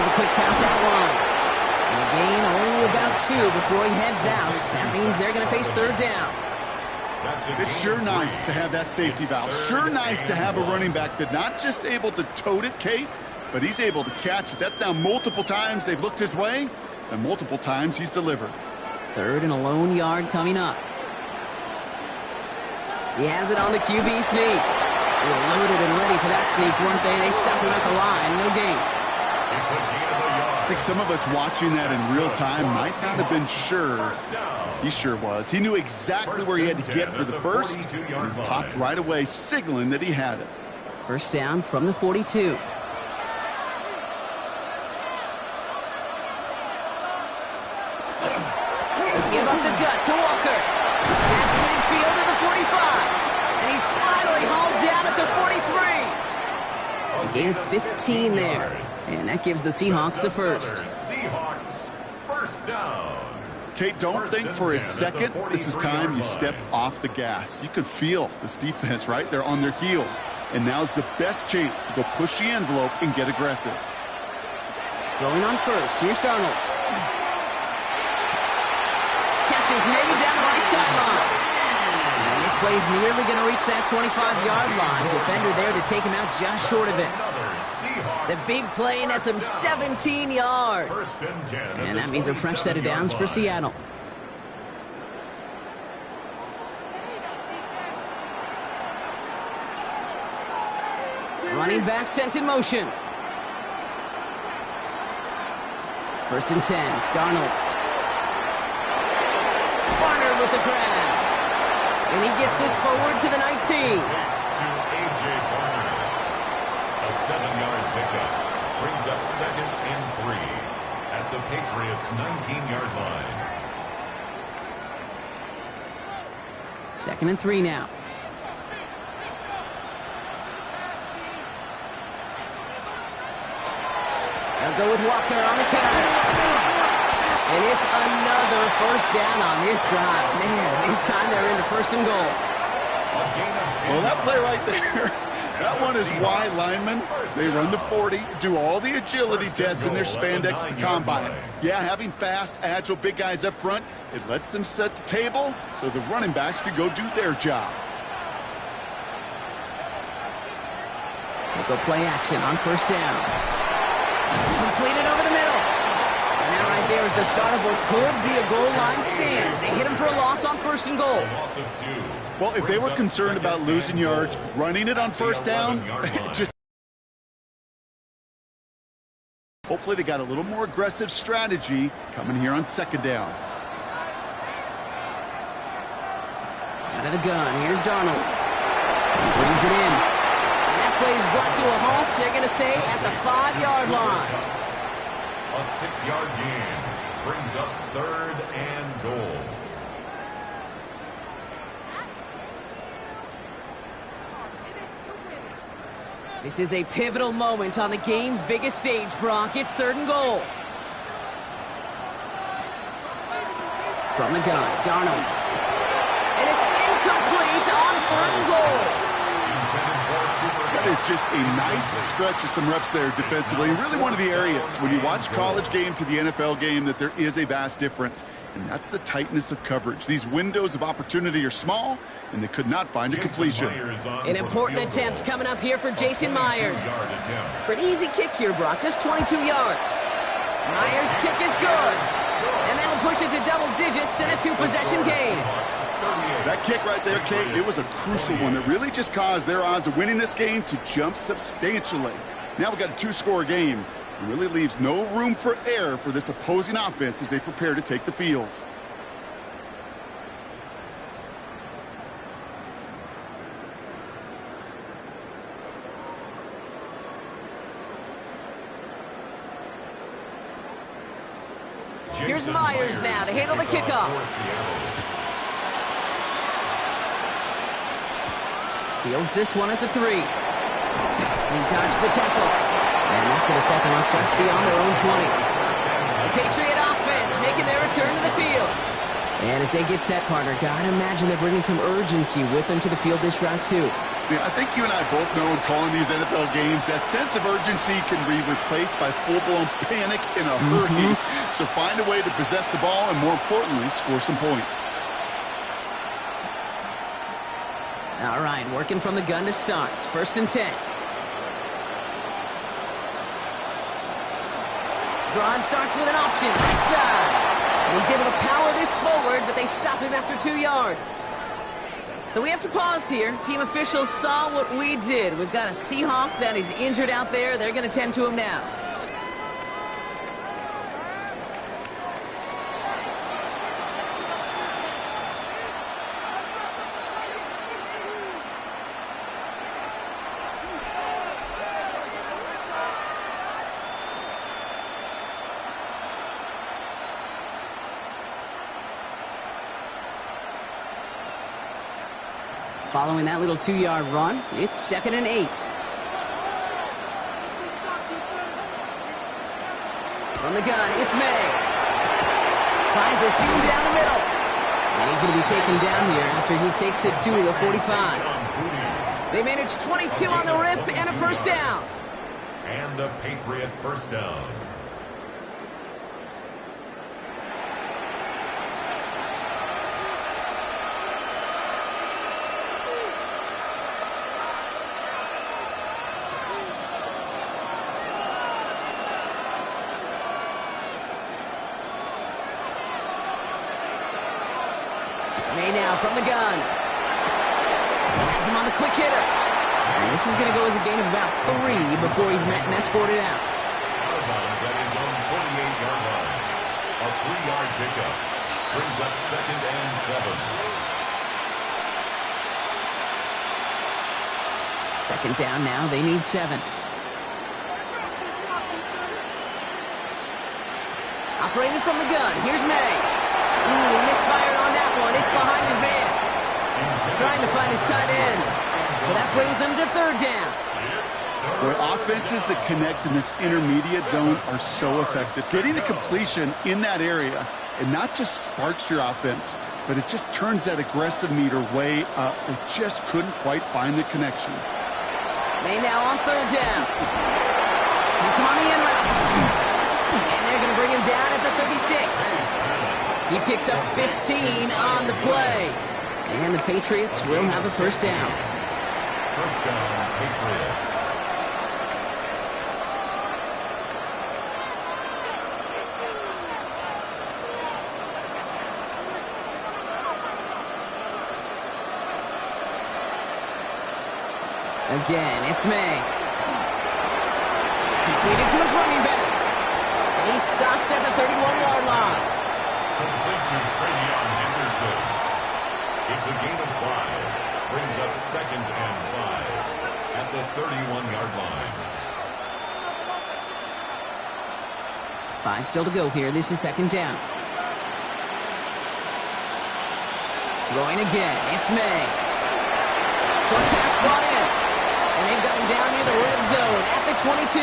a quick pass out long. And a gain only about 2 before he heads out. That means they're going to face third down. It's sure nice to have that safety valve. Sure nice to have a running back that's not just able to tote it, Kate, but he's able to catch it. That's now multiple times they've looked his way, and multiple times he's delivered. Third and a lone yard coming up. He has it on the QB sneak. They were loaded and ready for that sneak, weren't they? They stuck him at the line. No gain. It's a gain of a yard. I think some of us watching that in real time might not have been sure. He sure was. He knew exactly where he had to get for the first, and he popped right away, signaling that he had it. First down from the 42. Give up the gut to Walker. That's midfield at the 45. And he's finally hauled down at the 43. A gain of 15 there. And that gives the Seahawks the first. Seahawks, first down. Kate, don't think for a second this is time you step off the gas. You can feel this defense, right? They're on their heels. And now's the best chance to go push the envelope and get aggressive. Going on first. Here's Darnold. Catches made down the right sideline. And this play's nearly going to reach that 25-yard line. Defender there to take him out just short of it. The big play nets him 17 yards. And that means a fresh set of downs for Seattle. Running back sent in motion. First and 10, Darnold. Barner with the grab. And he gets this forward to the 19. To A.J. Barner. A 7-yard pickup brings up 2nd and 3 at the Patriots' 19-yard line. 2nd and 3 now. They'll go with Walker on the counter. And it's another first down on this drive. Man, this time they're into 1st and goal. Well, that play right there, that one is why linemen, they run the 40, do all the agility tests in their spandex at the combine. Yeah, having fast, agile, big guys up front, it lets them set the table so the running backs can go do their job. They go play action on 1st down. Completed over the middle. And that right there is the start of what could be a goal line stand. They hit him for a loss on 1st and goal. Loss of 2. Well, if they were concerned about losing yards, running it on 1st down, just hopefully they got a little more aggressive strategy coming here on 2nd down. Out of the gun, here's Darnold. He brings it in. And that play is brought to a halt, they're going to say, at the 5-yard line. A 6-yard gain brings up 3rd and goal. This is a pivotal moment on the game's biggest stage, Brock. It's 3rd and goal. From the gun, Darnold. And it's incomplete on 3rd and goal. That is just a nice stretch of some reps there defensively. Really one of the areas when you watch college game to the NFL game that there is a vast difference. And that's the tightness of coverage. These windows of opportunity are small, and they could not find a completion. An important attempt coming up here for Jason Myers. Pretty easy kick here, Brock. Just 22 yards. Myers' kick is good. And that'll push it to double digits in a 2-possession game. That kick right there, Kate, it was a crucial one that really just caused their odds of winning this game to jump substantially. Now we've got a 2-score game. It really leaves no room for error for this opposing offense as they prepare to take the field. Here's Myers now to handle the kickoff. Fields this one at the 3. He dodged the tackle. And that's going to set them up just beyond their own 20. The Patriot offense making their return to the field. And as they get set, partner, gotta imagine they're bringing some urgency with them to the field this round, too. Yeah, I think you and I both know in calling these NFL games that sense of urgency can be replaced by full-blown panic in a hurry. So find a way to possess the ball and, more importantly, score some points. All right, working from the gun to start. 1st and 10. Drive starts with an option, right side. And he's able to power this forward, but they stop him after 2 yards. So we have to pause here. Team officials saw what we did. We've got a Seahawk that is injured out there. They're going to tend to him now. Following that little 2-yard run, it's 2nd and 8. From the gun, it's May. Finds a seam down the middle. And he's going to be taken down here after he takes it to the 45. They managed 22 on the rip and a 1st down. And a Patriot 1st down. May now from the gun. Has him on the quick hitter. And this is going to go as a gain of about 3 before he's met and escorted out. Out of bounds at his own 48-yard line. A 3-yard pickup brings up 2nd and 7. 2nd down now. They need 7. Operating from the gun. Here's May. Ooh, he misfired on that one. It's behind his man. trying to find his tight end. So that brings them to third down. Boy, offenses that connect in this intermediate zone are so effective. Getting a completion in that area, it not just sparks your offense, but it just turns that aggressive meter way up. They just couldn't quite find the connection. May now on third down. It's him on the end route. And they're going to bring him down at the 36. He picks up 15 on the play. And the Patriots will have a first down. First down, Patriots. Again, it's May. Completed to his running back. And he's stopped at the 31-yard line. Complete to Travion Henderson. It's a gain of 5. Brings up second and 5 at the 31-yard line. 5 still to go here. This is second down. Throwing again. It's May. Short pass brought in. And they've got him down near the red zone at the 22.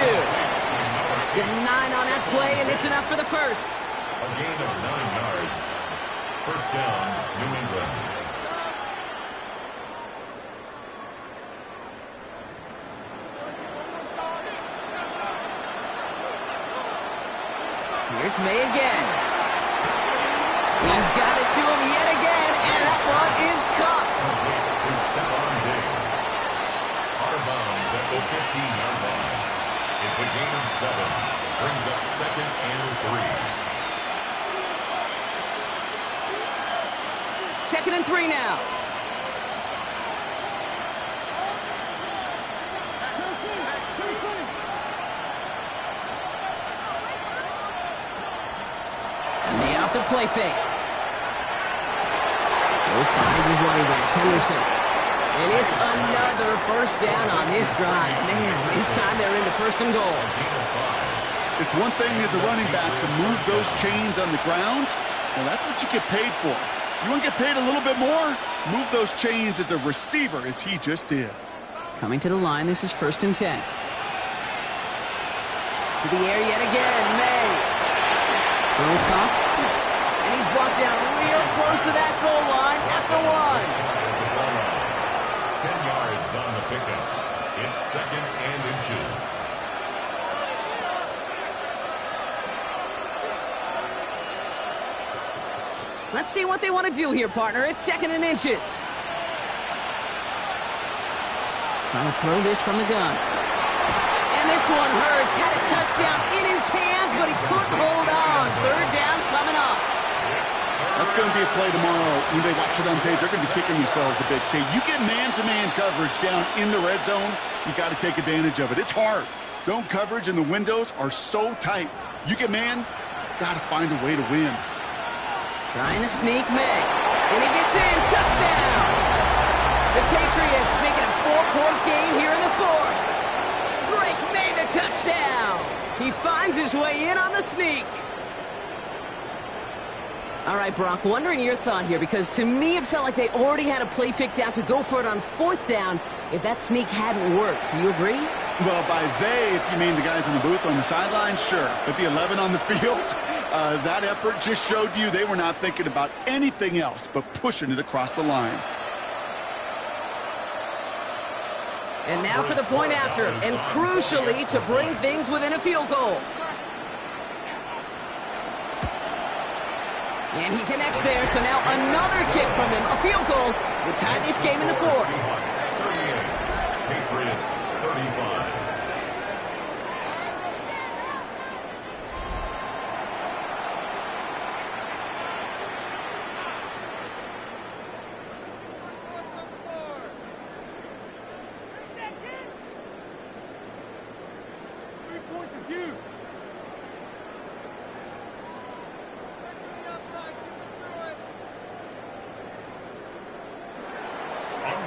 Give him 9 on that play, and it's enough for the first. A gain of 9 yards. First down, New England. Here's May again. He's got it to him yet again, and that one is caught. To Stephon Diggs. Out of bounds at the 15-yard line. It's a gain of 7. Brings up second and 3. Second and 3 now. May off the play fake. Finds his running back, Henderson. And it's another first down on this drive. Man, this time they're into first and goal. It's one thing as a running back to move those chains on the ground. Well, that's what you get paid for. You want to get paid a little bit more? Move those chains as a receiver, as he just did. Coming to the line, this is first and 10. To the air yet again, May. Throws caught. And he's brought down real close to that goal line at the 1. 10 yards on the pickup. It's second and inches. Let's see what they want to do here, partner. It's second and inches. Trying to throw this from the gun. And this one hurts. Had a touchdown in his hands, but he couldn't hold on. Third down coming up. That's going to be a play tomorrow. When they watch it on tape, they're going to be kicking themselves a bit. Okay, you get man-to-man coverage down in the red zone, you got to take advantage of it. It's hard. Zone coverage and the windows are so tight. You get man, got to find a way to win. Trying to sneak May. And he gets in. Touchdown! The Patriots make it a 4-point game here in the fourth. Drake made the touchdown. He finds his way in on the sneak. All right, Brock, wondering your thought here, because to me it felt like they already had a play picked out to go for it on fourth down if that sneak hadn't worked. Do you agree? Well, by they, if you mean the guys in the booth on the sideline, sure. But the 11 on the field, that effort just showed you they were not thinking about anything else but pushing it across the line. And now for the point after, and crucially to bring things within a field goal. And he connects there, so now another kick from him. A field goal would tie this game in the fourth. Patriots 35.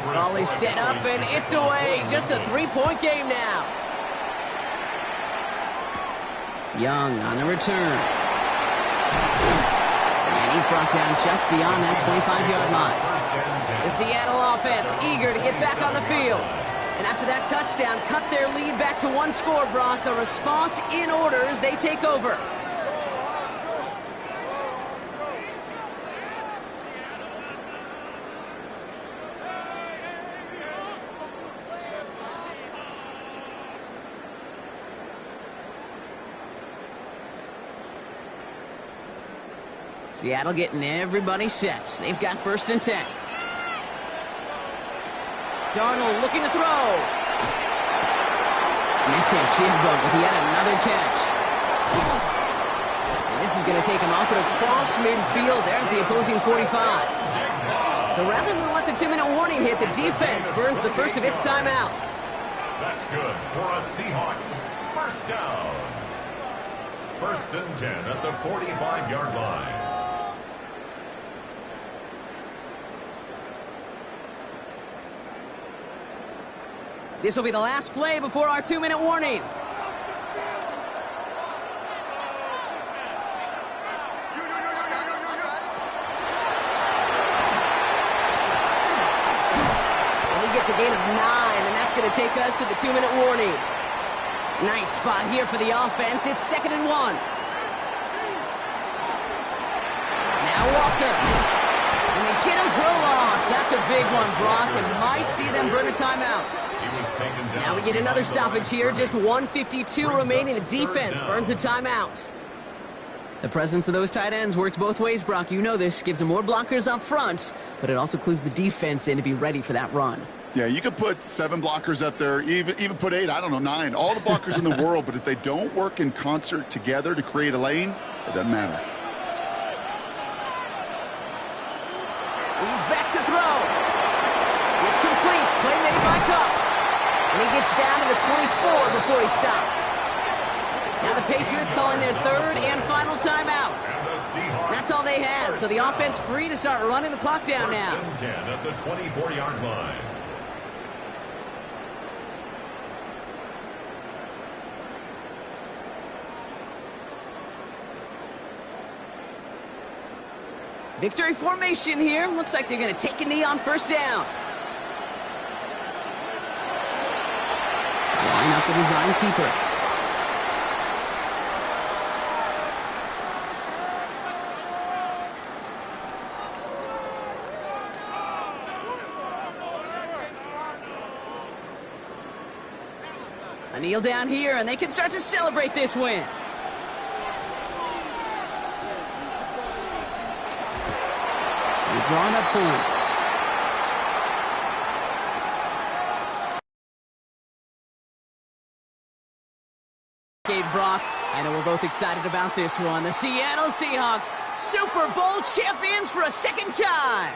Volley set up, and it's away. Just a 3-point game now. Young on the return. And he's brought down just beyond that 25-yard line. The Seattle offense eager to get back on the field. And after that touchdown, cut their lead back to one score, Brock. A response in order as they take over. Seattle getting everybody set. They've got 1st and 10. Darnold looking to throw. Smith and Jrob, but he had another catch. And this is going to take him up and across midfield there at the opposing 45. So rather than let the 2-minute warning hit, the defense burns the first of its timeouts. That's good for a Seahawks 1st down. 1st and 10 at the 45-yard line. This will be the last play before our 2-minute warning. And he gets a gain of 9, and that's going to take us to the 2-minute warning. Nice spot here for the offense. It's 2nd and 1. Now Walker. And they get him for a loss. That's a big one, Brock, and might see them burn a timeout. Now we get another stoppage here. Just 1:52 remaining. The defense burns a timeout. The presence of those tight ends works both ways, Brock. You know this. Gives them more blockers up front, but it also clues the defense in to be ready for that run. Yeah, you could put 7 blockers up there, even put 8, I don't know, 9. All the blockers in the world, but if they don't work in concert together to create a lane, it doesn't matter. He's back to throw. It's complete. Play made by Cup. And he gets down to the 24 before he stopped. Now the Patriots calling their 3rd and final timeout. That's all they had, so the offense free to start running the clock down now. 1st and 10 at the 24-yard line. Victory formation here. Looks like they're going to take a knee on 1st down. Line up the design keeper. A kneel down here, and they can start to celebrate this win. They're drawn up for him. Brock, I know we're both excited about this one. The Seattle Seahawks, Super Bowl champions for a 2nd time.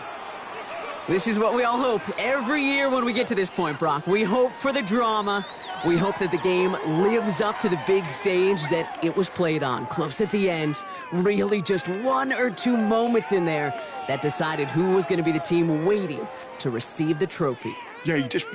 This is what we all hope every year when we get to this point, Brock. We hope for the drama. We hope that the game lives up to the big stage that it was played on. Close at the end. Really just 1 or 2 moments in there that decided who was going to be the team waiting to receive the trophy. Yeah, you just feel